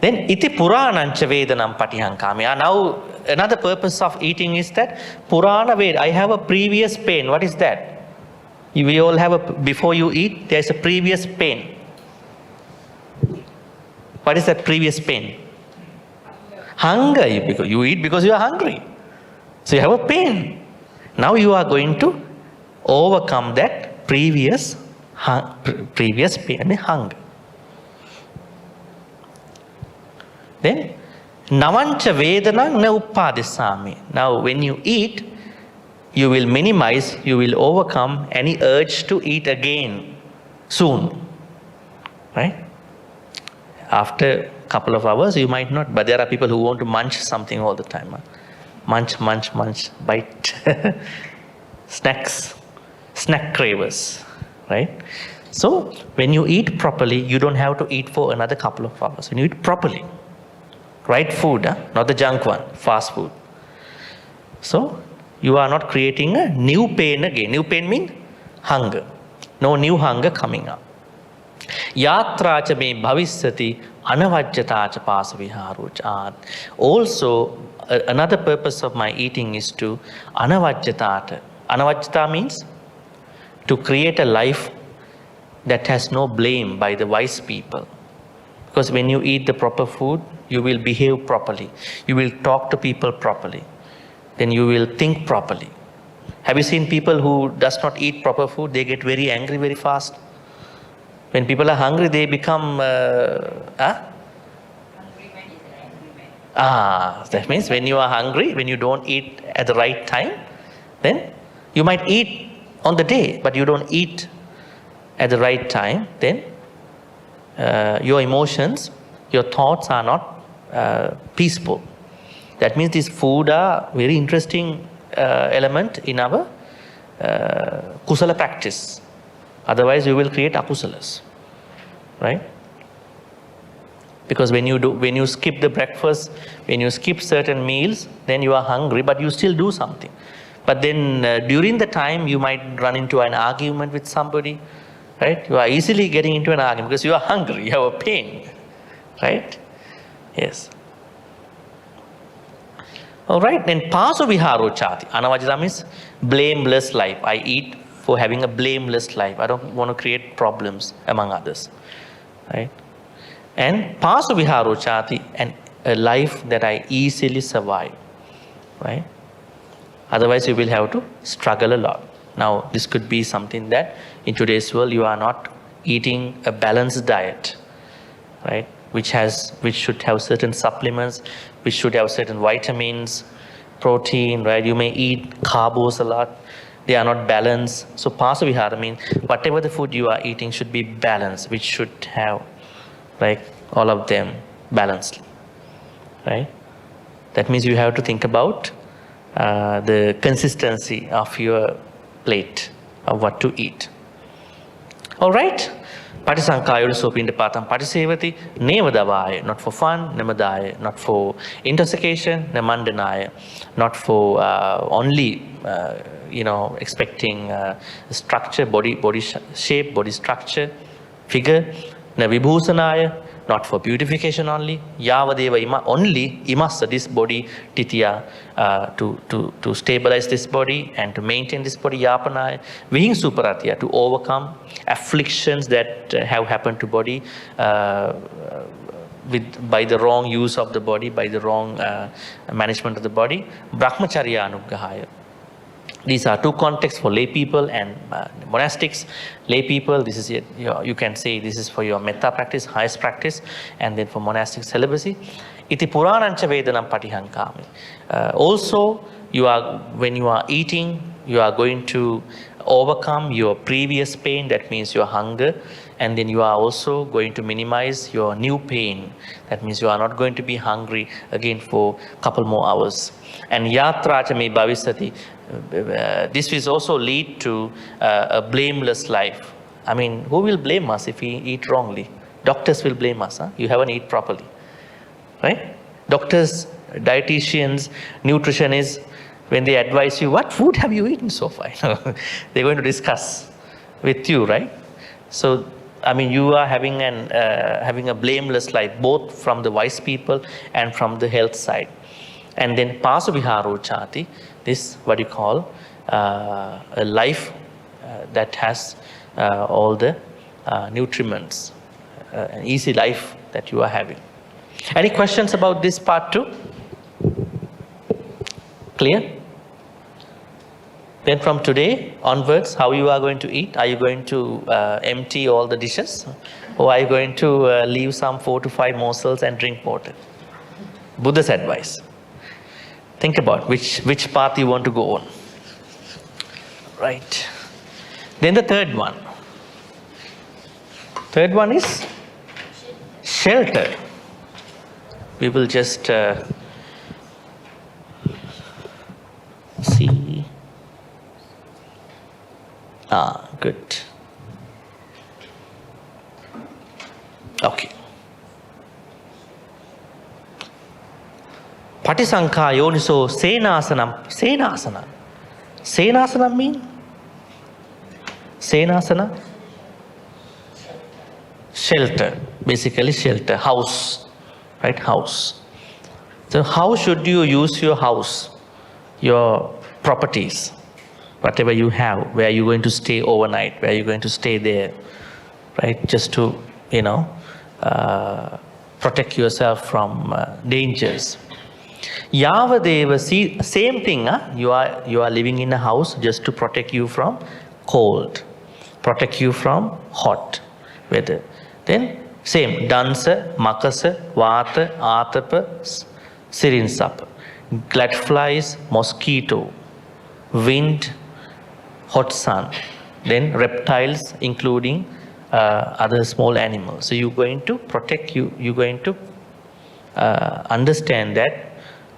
Then iti puranancha vedanam patihankami. Now another purpose of eating is that purana veda. I have a previous pain. What is that? We all have a, before you eat, there is a previous pain. What is that previous pain? Hunger. You eat because you are hungry. So you have a pain. Now you are going to overcome that previous pain, I mean hunger. Then, navancha vedanam na uppadisami. Now when you eat, you will minimize, you will overcome any urge to eat again soon. Right? After a couple of hours, you might not, but there are people who want to munch something all the time. Huh? Munch, bite. Snacks, snack cravers, right? So when you eat properly, you don't have to eat for another couple of hours. When you eat properly, right food, not the junk one, fast food. So you are not creating a new pain again. New pain means hunger. No new hunger coming up. Yatracha me bhavisati anavajjatacha pasaviharocha. Also, another purpose of my eating is to anavajjatata. Anavajjata means to create a life that has no blame by the wise people. Because when you eat the proper food, you will behave properly. You will talk to people properly. Then you will think properly. Have you seen people who does not eat proper food? They get very angry very fast. When people are hungry, they become that means when you are hungry, when you don't eat at the right time, then you might eat on the day, but you don't eat at the right time, then your emotions, your thoughts are not peaceful. That means these food are very interesting element in our kusala practice. Otherwise, you will create akusalas, right? Because when you skip the breakfast, when you skip certain meals, then you are hungry, but you still do something. But then during the time, you might run into an argument with somebody, right? You are easily getting into an argument because you are hungry, you have a pain, right? Yes. All right, then pasu viharo chati. Anavajjata means blameless life. I eat for having a blameless life. I don't want to create problems among others, right? And pasu viharo chati, and a life that I easily survive, right? Otherwise, you will have to struggle a lot. Now, this could be something that in today's world you are not eating a balanced diet, right? Which should have certain supplements, which should have certain vitamins, protein, right? You may eat carbs a lot. They are not balanced. So pasavihara means whatever the food you are eating should be balanced, which should have like all of them balanced, right? That means you have to think about the consistency of your plate of what to eat. All right? Patisankaya sopindapatam patisevati nevadavaya, not for fun, nemadaya, not for intoxication, nemandanaya, not for only expecting structure, body shape, body structure, figure, navibhusanaya, not for beautification only, yavadeva ima, only imassa, this body, titiya, to stabilize this body and to maintain this body, yapanaya, vihing suparatya, to overcome afflictions that have happened to body by the wrong use of the body, by the wrong management of the body, brahmacharya anugrahaya. These are two contexts for lay people and monastics. Lay people, this is you can say this is for your metta practice, highest practice, and then for monastic celibacy. Iti puranancha vedanam patihankami. Also, when you are eating, you are going to overcome your previous pain, that means your hunger, and then you are also going to minimize your new pain. That means you are not going to be hungry again for a couple more hours. And yatracha me bhavisati, this will also lead to a blameless life. I mean, who will blame us if we eat wrongly? Doctors will blame us. Huh? You haven't eaten properly, right? Doctors, dietitians, nutritionists, when they advise you, what food have you eaten so far? They're going to discuss with you, right? So I mean, you are having having a blameless life, both from the wise people and from the health side. And then pasaviharo chati, this what you call a life that has all the nutriments, an easy life that you are having. Any questions about this part too? Clear? Then from today onwards, how you are going to eat? Are you going to empty all the dishes? Or are you going to leave some 4 to 5 morsels and drink water? Buddha's advice. Think about which path you want to go on. Right. Then the third one. Third one is shelter. We will just see. Good. Okay. Patisankha yoniso senasanam. Senasana. Senasana mean? Senasana? Shelter. Basically shelter. House. Right? House. So how should you use your house? Your properties. Whatever you have. Where are you going to stay overnight? Where are you going to stay there? Right? Just to, protect yourself from dangers. Yavadeva, see, same thing. You are living in a house just to protect you from cold. Protect you from hot weather. Then same. Dansa, makasa, vata, atapa, sirinsapa. Gladflies, mosquito, wind, hot sun. Then reptiles, including other small animals. So you're going to protect you. You're going to understand that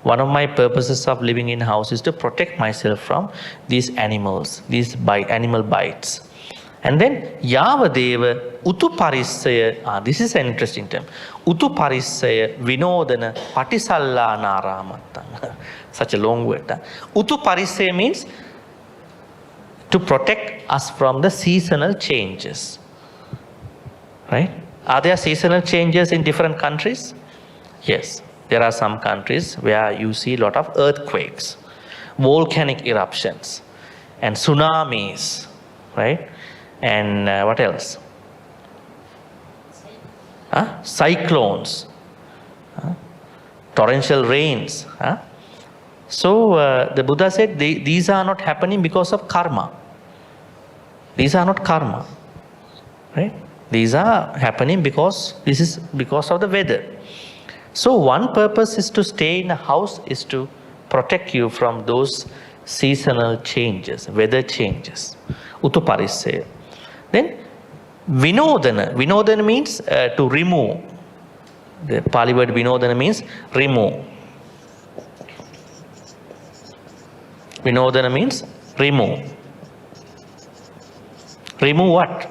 one of my purposes of living in a house is to protect myself from these animals, these animal bites. And then Yavadeva Utuparissaya, this is an interesting term. Utuparissaya Vinodana Patisallanaramatan. Such a long word. Utuparissaya means to protect us from the seasonal changes. Right? Are there seasonal changes in different countries? Yes. There are some countries where you see a lot of earthquakes, volcanic eruptions, and tsunamis, right? And what else? Cyclones, torrential rains. So the Buddha said these are not happening because of karma. These are not karma, right? These are happening because this is because of the weather. So one purpose is to stay in a house is to protect you from those seasonal changes, weather changes. Utuparissaya. Then vinodana. Vinodana means to remove. The Pali word vinodana means remove. Vinodana means remove. Remove what?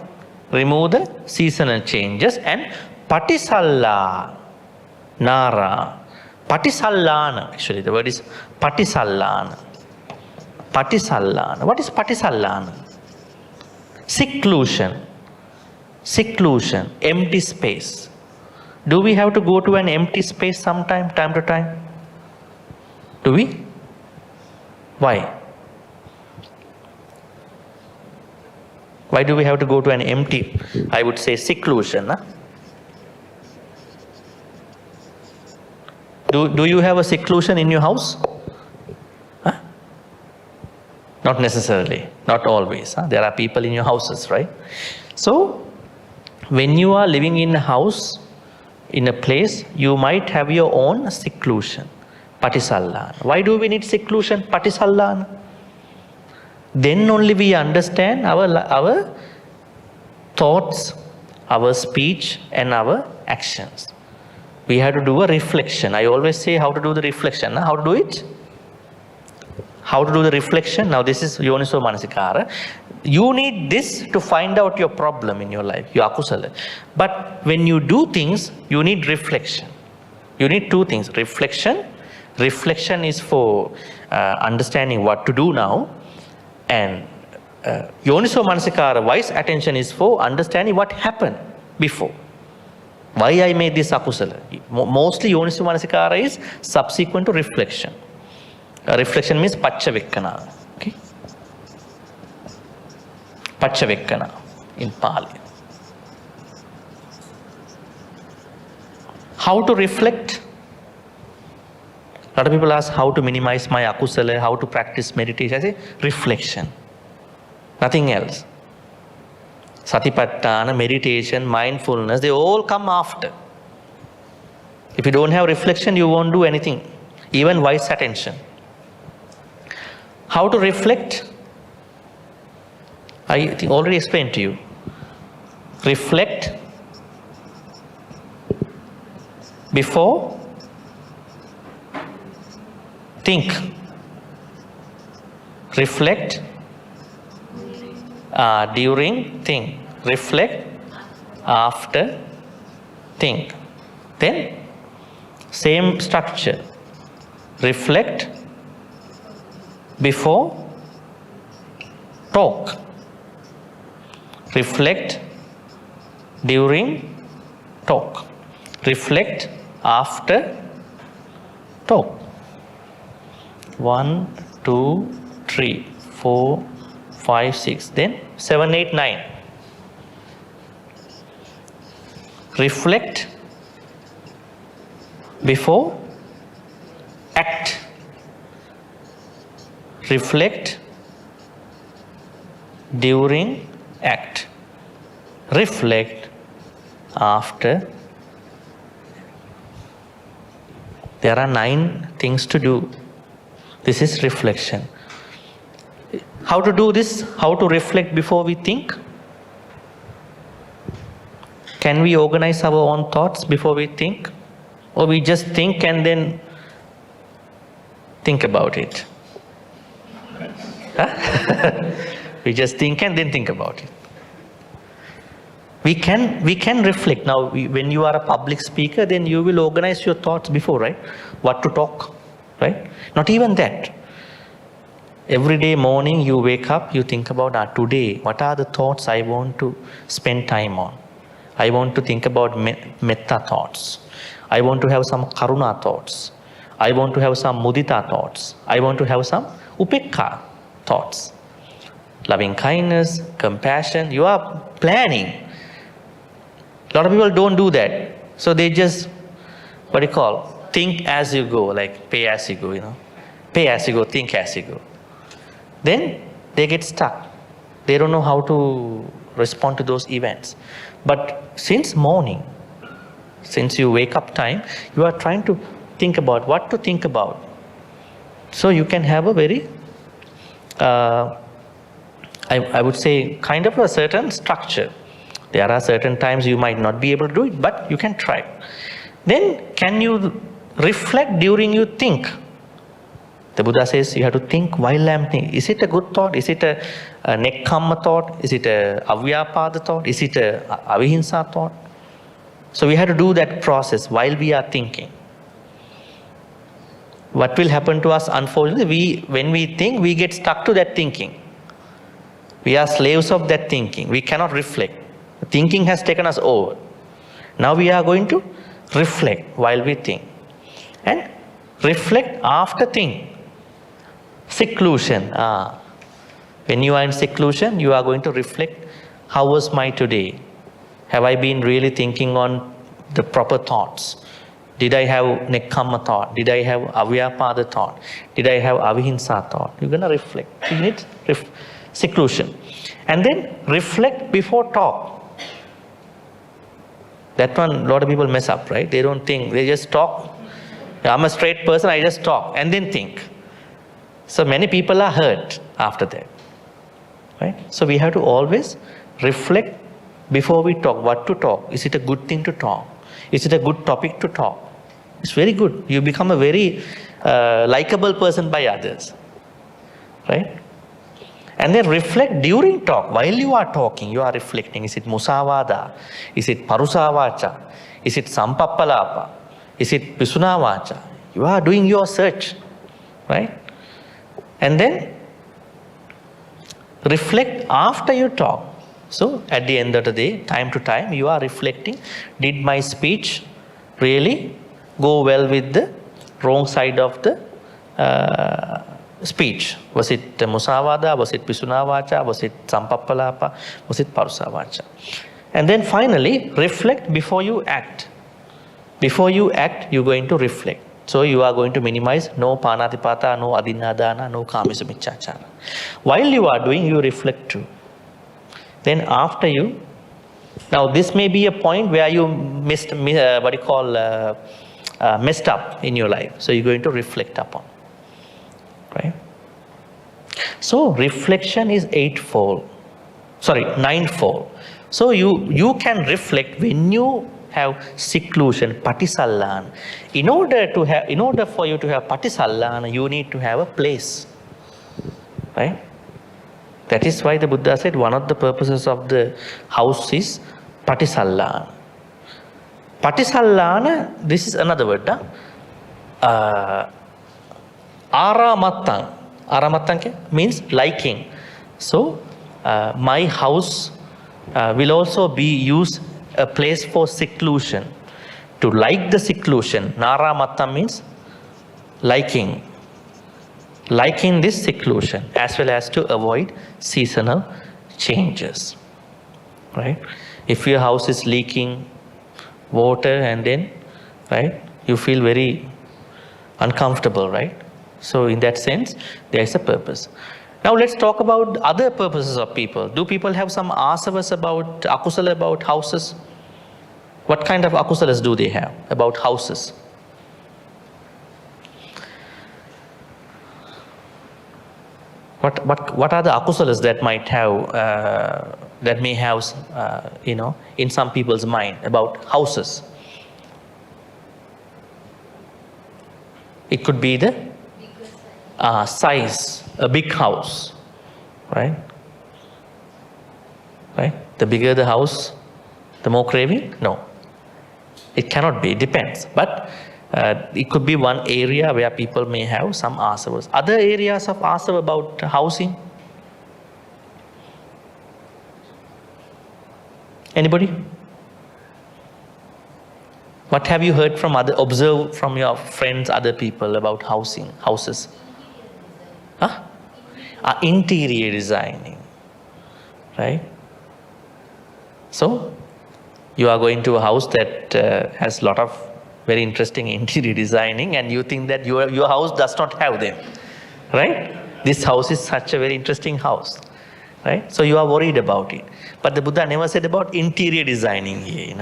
Remove the seasonal changes. And patisalla nara. Patisallana. Actually, the word is patisallana. Patisallana. What is patisallana? Seclusion. Seclusion. Empty space. Do we have to go to an empty space time to time? Do we? Why? Why do we have to go to an empty, I would say, seclusion? Do you have a seclusion in your house? Not necessarily, not always. There are people in your houses, right? So, when you are living in a house, in a place, you might have your own seclusion. Patisallana. Why do we need seclusion? Patisallana. Then only we understand our thoughts, our speech, and our actions. We have to do a reflection. I always say how to do the reflection. How to do it? How to do the reflection? Now this is Yoniso Manasikara. You need this to find out your problem in your life, your akusala. But when you do things, you need reflection. You need two things. Reflection. Reflection is for understanding what to do now. And Yoniso Manasikara, wise attention, is for understanding what happened. before. Why I made this akusala? Mostly yoniso manasikara is subsequent to reflection. Reflection means pachavekkana. Okay? Pachavekkana in Pali. How to reflect? A lot of people ask how to minimize my akusala, how to practice meditation. I say reflection. Nothing else. Satipatthana, meditation, mindfulness, they all come after. If you don't have reflection, you won't do anything, even wise attention. How to reflect? I think already explained to you. Reflect before think. Reflect during think. Reflect after think. Then same structure. Reflect before talk. Reflect during talk. Reflect after talk. 1, 2, 3, 4, 5, 6. Then 7, 8, 9. Reflect before act. Reflect during act. Reflect after. There are 9 things to do. This is reflection. How to do this? How to reflect before we think? Can we organize our own thoughts before we think? Or we just think and then think about it? Huh? We just think and then think about it. We can reflect. Now, when you are a public speaker, then you will organize your thoughts before, right? What to talk, right? Not even that. Every day morning you wake up, you think about today, what are the thoughts I want to spend time on? I want to think about metta thoughts. I want to have some karuna thoughts. I want to have some mudita thoughts. I want to have some upekka thoughts. Loving kindness, compassion. You are planning. A lot of people don't do that. So they just, think as you go, like pay as you go, Pay as you go, think as you go. Then they get stuck. They don't know how to respond to those events. But since morning, since you wake up time, you are trying to think about what to think about. So you can have a very, I would say, kind of a certain structure. There are certain times you might not be able to do it, but you can try. Then can you reflect during you think? The Buddha says you have to think while I'm thinking. Is it a good thought? Is it a nekkhamma thought? Is it a avyapada thought? Is it a avihimsa thought? So we have to do that process while we are thinking. What will happen to us, unfortunately, when we think, we get stuck to that thinking. We are slaves of that thinking. We cannot reflect. Thinking has taken us over. Now we are going to reflect while we think. And reflect after think. Seclusion. When you are in seclusion, you are going to reflect, how was my today? Have I been really thinking on the proper thoughts? Did I have nekkhamma thought? Did I have avyapada thought? Did I have avihimsa thought? You're going to reflect. You need seclusion. And then reflect before talk. That one, a lot of people mess up, right? They don't think, they just talk. I'm a straight person, I just talk and then think. So many people are hurt after that, right? So we have to always reflect before we talk. What to talk? Is it a good thing to talk? Is it a good topic to talk? It's very good. You become a very likable person by others, right? And then reflect during talk. While you are talking, you are reflecting. Is it musavada? Is it parusavacha? Is it sampappalapa? Is it pisunavacha? You are doing your search, right? And then reflect after you talk. So at the end of the day, time to time, you are reflecting, did my speech really go well with the wrong side of the speech? Was it musavada? Was it pisunavacha? Was it sampappalapa? Was it parusavacha? And then finally, reflect before you act. Before you act, you're going to reflect. So you are going to minimize no panatipata, no adinadana, no kamisumichachara. While you are doing, you reflect too. Then after you, now this may be a point where you messed up in your life. So you're going to reflect upon, right? So reflection is ninefold. So you can reflect when you have seclusion, patisallana. In order for you to have patisallana, you need to have a place, right? That is why the Buddha said one of the purposes of the house is patisallana. Patisallana, this is another word. Aramattang. Aramattang means liking. So my house will also be used a place for seclusion. To like the seclusion, Naramattam means liking. Liking this seclusion, as well as to avoid seasonal changes, right? If your house is leaking water and then, right, you feel very uncomfortable, right? So in that sense, there is a purpose. Now let's talk about other purposes of people. Do people have some asavas about, akusala about houses? What kind of akusalas do they have about houses? What are the akusalas that might have, that may have, in some people's mind about houses? It could be the size, a big house, right? Right? The bigger the house, the more craving? No. It cannot be, it depends. But it could be one area where people may have some asavas. Other areas of asava about housing? Anybody? What have you heard observed from your friends, other people about housing, houses? Huh? Interior designing, right? So, you are going to a house that has a lot of very interesting interior designing, and you think that your house does not have them, right? This house is such a very interesting house, right? So you are worried about it. But the Buddha never said about interior designing here,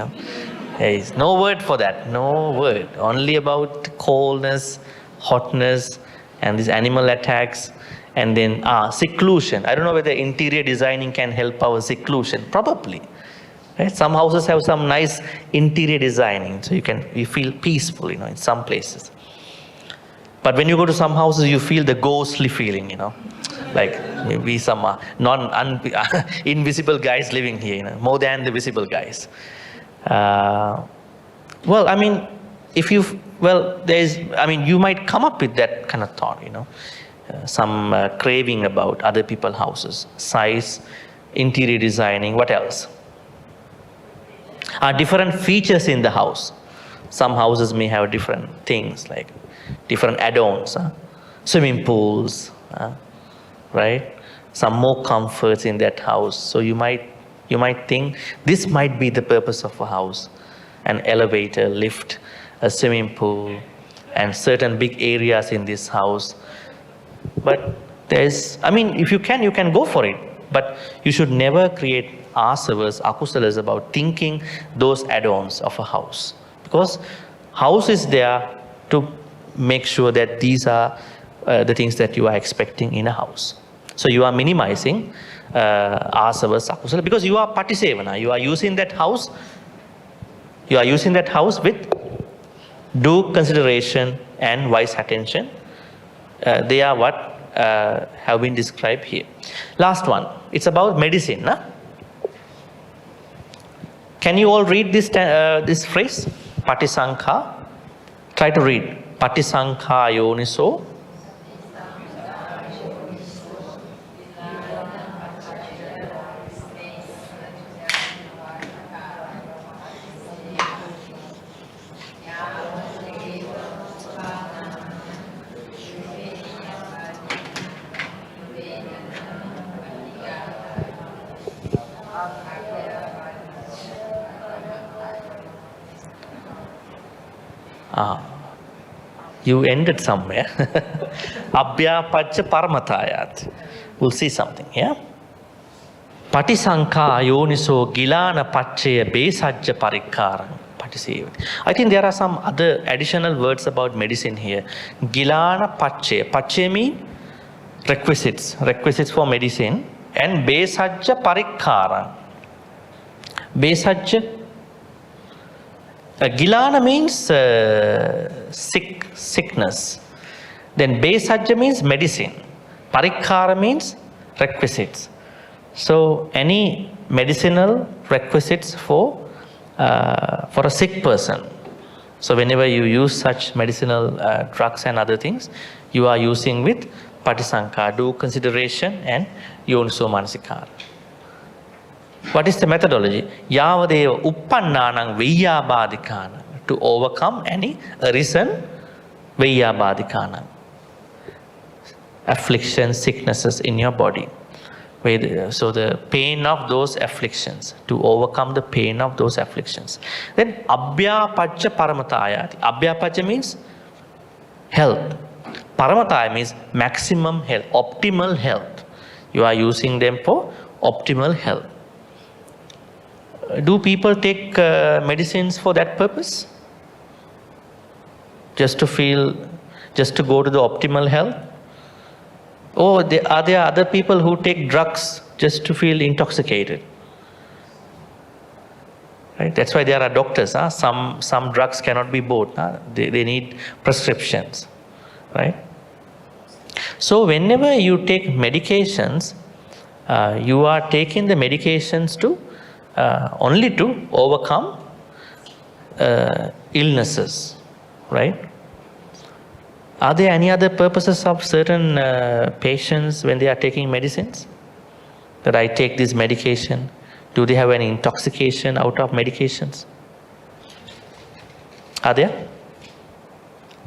There is no word for that, no word. Only about coldness, hotness, and these animal attacks, and then seclusion. I don't know whether interior designing can help our seclusion. Probably. Right? Some houses have some nice interior designing, so you feel peaceful, in some places. But when you go to some houses, you feel the ghostly feeling, like maybe some invisible guys living here, more than the visible guys. Well, I mean, you might come up with that kind of thought, some craving about other people's houses, size, interior designing, what else? Different features in the house. Some houses may have different things, like different add-ons, swimming pools, right? Some more comforts in that house. So you might think this might be the purpose of a house: an elevator, lift, a swimming pool, and certain big areas in this house. But if you can go for it. But you should never create asavas, akusalas about thinking those add-ons of a house. Because house is there to make sure that these are the things that you are expecting in a house. So you are minimizing asavas, akusala, because you are patisevana. You are using that house with due consideration and wise attention. They are what have been described here. Last one, it's about medicine. Can you all read this phrase? Patisankha. Try to read. Patisankha yoniso. You ended somewhere. Abhyapajja paramatayat. We'll see something, yeah? Patisankha yoniso gilana pacchaya besajja parikkarang patisevati. I think there are some other additional words about medicine here. Gilana pacchaya. Pacchaya means requisites for medicine. And besajja parikkarang. Besajja. Gilana means sickness. Then besajja means medicine. Parikkara means requisites. So any medicinal requisites for a sick person. So whenever you use such medicinal drugs and other things, you are using with patisankha, due consideration, and yoniso manasikara. What is the methodology? Yavadeva uppannanang veyyabadikana. To overcome any arisen veyyabadikana. Afflictions, sicknesses in your body. So the pain of those afflictions. To overcome the pain of those afflictions. Then abhyapajja paramatayati. Abhyapajja means health. Paramataya means maximum health, optimal health. You are using them for optimal health. Do people take medicines for that purpose? Just to go to the optimal health? Or are there other people who take drugs just to feel intoxicated? Right? That's why there are doctors. Some drugs cannot be bought. They need prescriptions. Right? So whenever you take medications, you are taking the medications to only to overcome illnesses, right? Are there any other purposes of certain patients when they are taking medicines? That I take this medication, do they have any intoxication out of medications? Are there?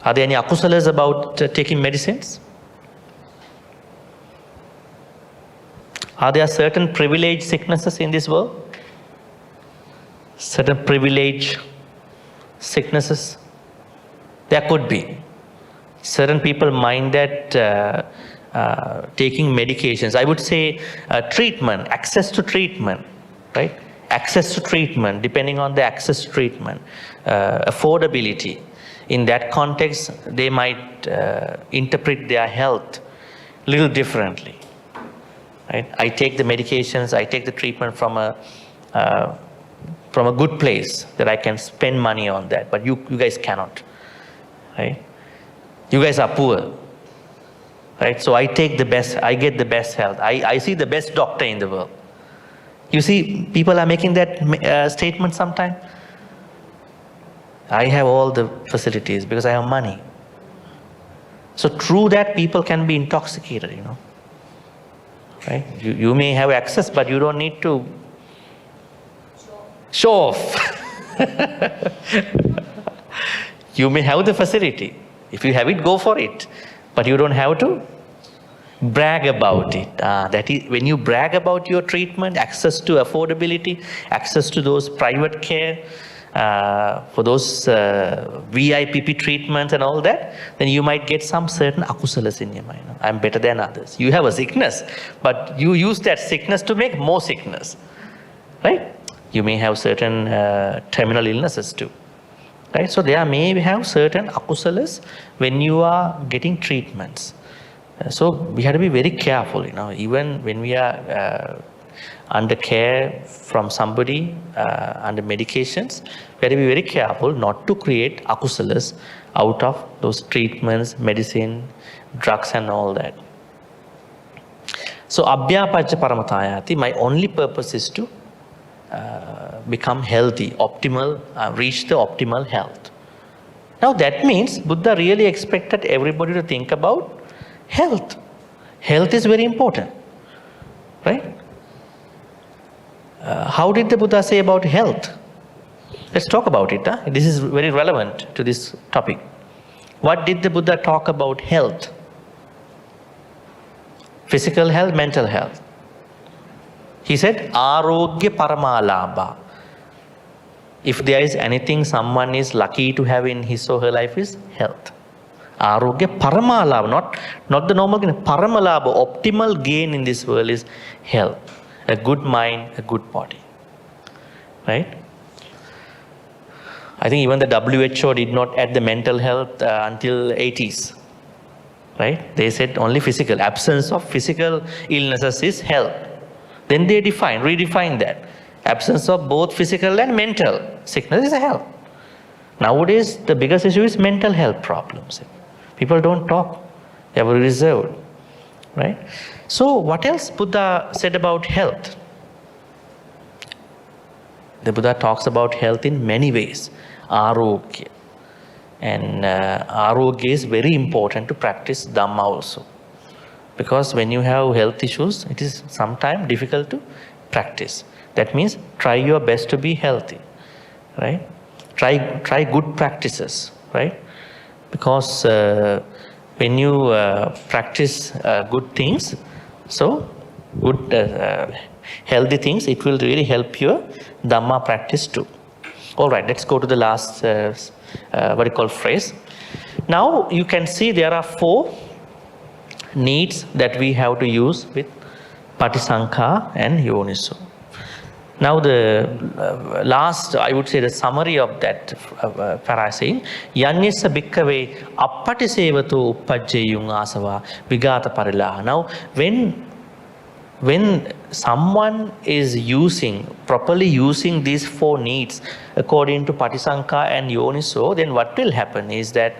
Are there any akusalas about taking medicines? Are there certain privileged sicknesses in this world? Certain privileged sicknesses? There could be. Certain people mind that taking medications, I would say treatment, access to treatment, right? Access to treatment, depending on the access to treatment, affordability. In that context, they might interpret their health a little differently. Right? I take the medications, I take the treatment from a good place that I can spend money on that, but you guys cannot. Right? You guys are poor. Right? So I take the best, I get the best health. I see the best doctor in the world. You see, people are making that statement sometimes. I have all the facilities because I have money. So through that, people can be intoxicated, you know. Right? You may have access, but you don't need to show off. You may have the facility. If you have it, go for it. But you don't have to brag about it. That is, when you brag about your treatment, access to affordability, access to those private care, for those VIPP treatments and all that, then you might get some certain akusalas in your mind. I'm better than others. You have a sickness, but you use that sickness to make more sickness. Right? You may have certain terminal illnesses too. Right? So there may have certain akusalas when you are getting treatments. So we have to be very careful, you know, even when we are under care from somebody, under medications, we have to be very careful not to create akusalas out of those treatments, medicine, drugs and all that. So abhyapajja paramatayati, my only purpose is to become healthy, optimal, reach the optimal health. Now that means Buddha really expected everybody to think about health. Health is very important, right? How did the Buddha say about health? Let's talk about it. This is very relevant to this topic. What did the Buddha talk about health? Physical health, mental health. He said, Arogya Paramalabha. if there is anything someone is lucky to have in his or her life is health. Arogya paramalabha, not the normal gain. Paramalabha, optimal gain in this world is health. A good mind, a good body. Right? I think even the WHO did not add the mental health until 80s. Right? They said only physical. Absence of physical illnesses is health. Then they redefined that. Absence of both physical and mental sickness is health. Nowadays, the biggest issue is mental health problems. People don't talk. They are reserved. Right? So what else Buddha said about health? The Buddha talks about health in many ways. Arogya. And arogya is very important to practice Dhamma also. Because when you have health issues, it is sometimes difficult to practice. That means try your best to be healthy. Right? Try good practices. Right? Because when you practice good things, so good healthy things, it will really help your Dhamma practice too. All right, let's go to the last what you call phrase. Now you can see there are 4 needs that we have to use with Patisankha and Yoniso. Now the last, I would say the summary of that para saying, Yanyasa bhikkave appatisevato uppajjeyung asava vigata parilaha. Now when someone is properly using these 4 needs according to Patisankha and Yoniso, then what will happen is that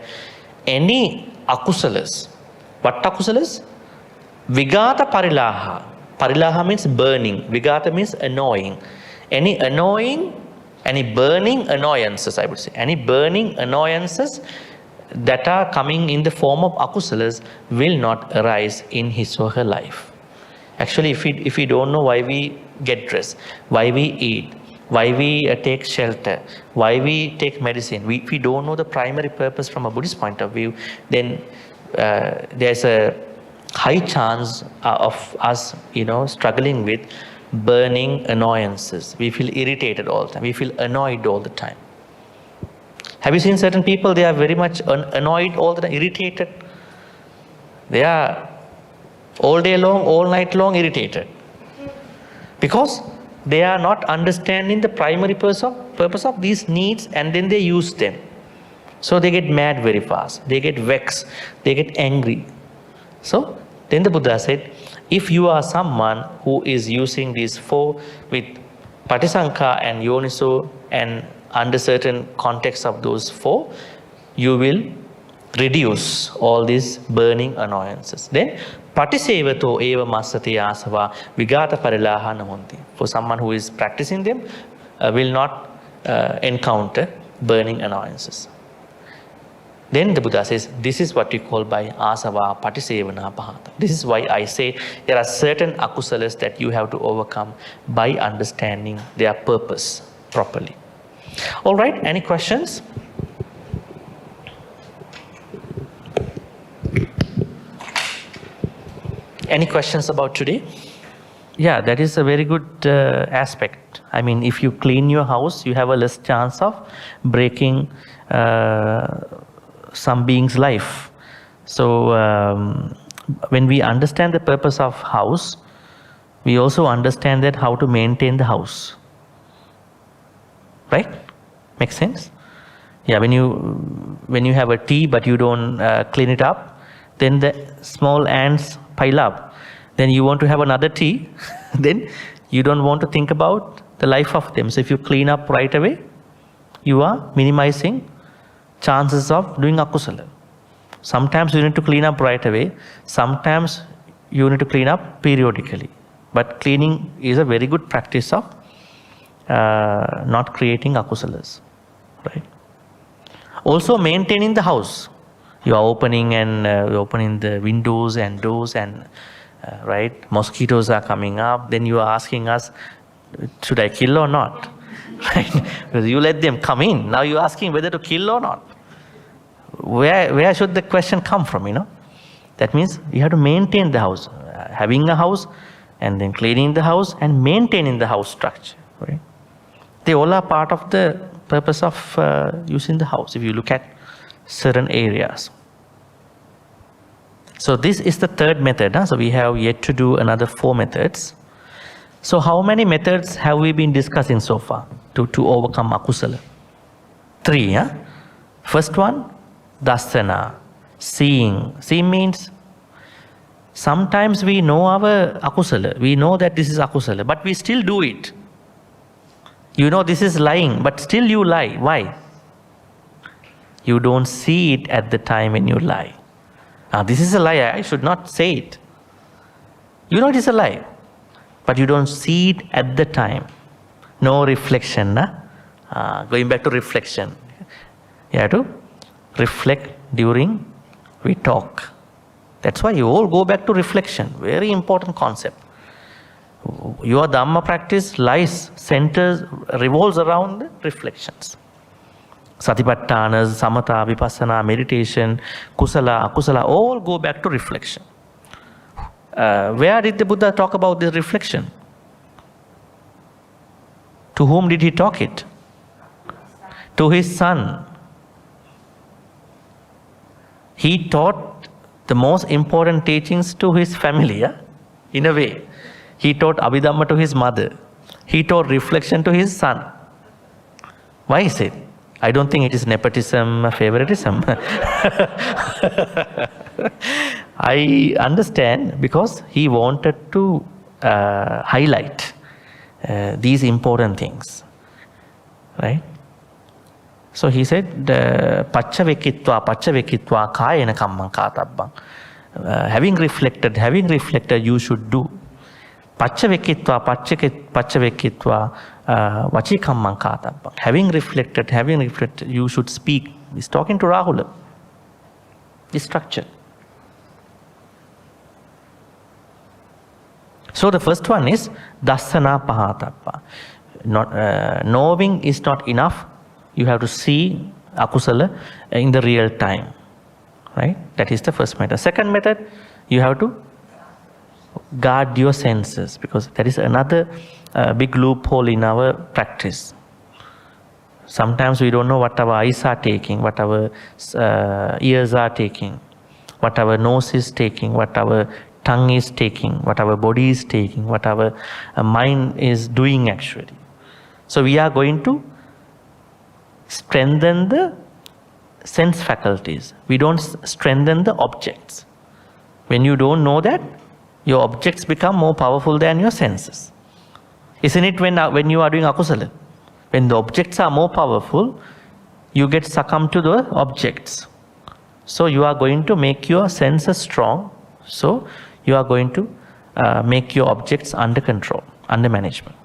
any akusalas, what akusalas? Vigata parilaha. Parilaha means burning. Vigata means annoying. Any burning annoyances, I would say. Any burning annoyances that are coming in the form of akusalas will not arise in his or her life. Actually, if we don't know why we get dressed, why we eat, why we take shelter, why we take medicine, if we don't know the primary purpose from a Buddhist point of view, then there's a high chance of us, struggling with burning annoyances. We feel irritated all the time. We feel annoyed all the time. Have you seen certain people? They are very much annoyed all the time, irritated. They are all day long, all night long irritated. Because they are not understanding the primary purpose of these needs, and then they use them. So they get mad very fast. They get vexed. They get angry. So then the Buddha said, if you are someone who is using these 4 with Patisankha and Yoniso, and under certain context of those 4, you will reduce all these burning annoyances. Then Patisevato eva masate asava vigata parilaha namonti. For someone who is practicing them, will not encounter burning annoyances. Then the Buddha says, this is what we call by Asava Patisevana Pahatabba. This is why I say there are certain akusalas that you have to overcome by understanding their purpose properly. All right, any questions? Any questions about today? Yeah, that is a very good aspect. I mean, if you clean your house, you have a less chance of breaking some being's life. So when we understand the purpose of house, we also understand that how to maintain the house. Right? Makes sense? Yeah, when you have a tea but you don't clean it up, then the small ants pile up. Then you want to have another tea, then you don't want to think about the life of them. So if you clean up right away, you are minimizing chances of doing akusala. Sometimes you need to clean up right away. Sometimes you need to clean up periodically. But cleaning is a very good practice of not creating akusalas. Right? Also maintaining the house. You are opening the windows and doors, and right, mosquitoes are coming up. Then you are asking us, should I kill or not? Right? Because you let them come in. Now you are asking whether to kill or not. Where should the question come from? That means you have to maintain the house. Having a house, and then cleaning the house and maintaining the house structure. Right? They all are part of the purpose of using the house if you look at certain areas. So this is the third method. So we have yet to do another 4 methods. So how many methods have we been discussing so far to overcome akusala? 3. First one, dasana, seeing. Seeing means sometimes we know our akusala. We know that this is akusala, but we still do it. You know this is lying, but still you lie. Why? You don't see it at the time when you lie. This is a lie. I should not say it. You know it is a lie, but you don't see it at the time. No reflection. Going back to reflection. You have to reflect during we talk. That's why you all go back to reflection. Very important concept. Your Dhamma practice lies, centers, revolves around the reflections. Satipatthana, samatha, vipassana, meditation, kusala, akusala, all go back to reflection. Where did the Buddha talk about this reflection? To whom did he talk it? To his son. He taught the most important teachings to his family, in a way. He taught Abhidhamma to his mother. He taught reflection to his son. Why is it? I don't think it is nepotism, favoritism. I understand because he wanted to highlight these important things. Right? So he said, Paccavekitva kayena kammang katabbang. Having reflected, you should do. Paccavekitva vachikammang katabbang. Having reflected, you should speak. He's talking to Rahula. This structure. So the first one is Dassana Pahatabba. Knowing is not enough. You have to see akusala in the real time. Right? That is the first method. Second method, you have to guard your senses, because that is another big loophole in our practice. Sometimes we don't know what our eyes are taking, what our ears are taking, what our nose is taking, what our tongue is taking, what our body is taking, what our mind is doing actually. So we are going to strengthen the sense faculties. We don't strengthen the objects. When you don't know that, your objects become more powerful than your senses. Isn't it when you are doing akusala? When the objects are more powerful, you get succumbed to the objects. So you are going to make your senses strong. So you are going to make your objects under control, under management.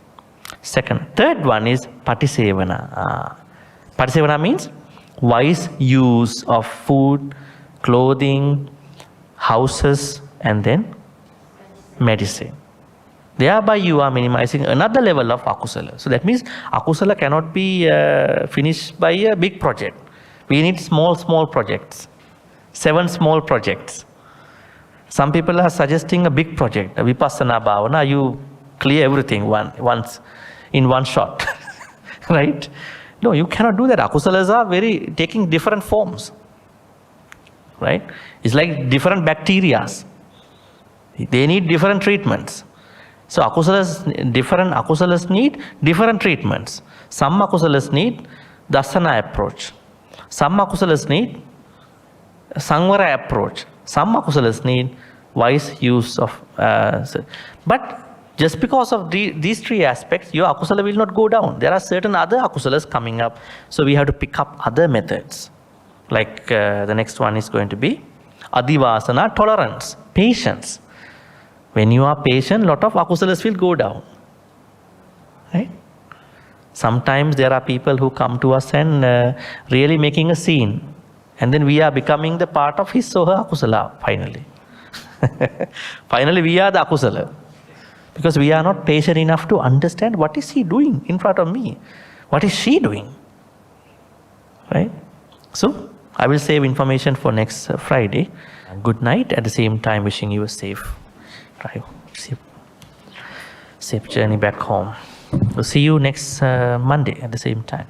Third one is Patisevana. Patisevana means wise use of food, clothing, houses, and then medicine. Thereby you are minimizing another level of akusala. So that means akusala cannot be finished by a big project. We need small projects. 7 small projects. Some people are suggesting a big project, a vipassana bhavana. You clear everything once in one shot. Right? No, you cannot do that. Akusalas are taking different forms. Right? It's like different bacterias. They need different treatments. So different akusalas need different treatments. Some akusalas need dasana approach. Some akusalas need sangvara approach. Some akusalas need wise use of. But just because of these 3 aspects, your akusala will not go down. There are certain other akusalas coming up. So we have to pick up other methods. Like the next one is going to be adivasana, tolerance, patience. When you are patient, lot of akusalas will go down. Right? Sometimes there are people who come to us and really making a scene. And then we are becoming the part of his or her akusala finally. Finally we are the akusala. Because we are not patient enough to understand what is he doing in front of me. What is she doing? Right? So I will save information for next Friday. Good night. At the same time, wishing you a safe drive, safe journey back home. We'll see you next Monday at the same time.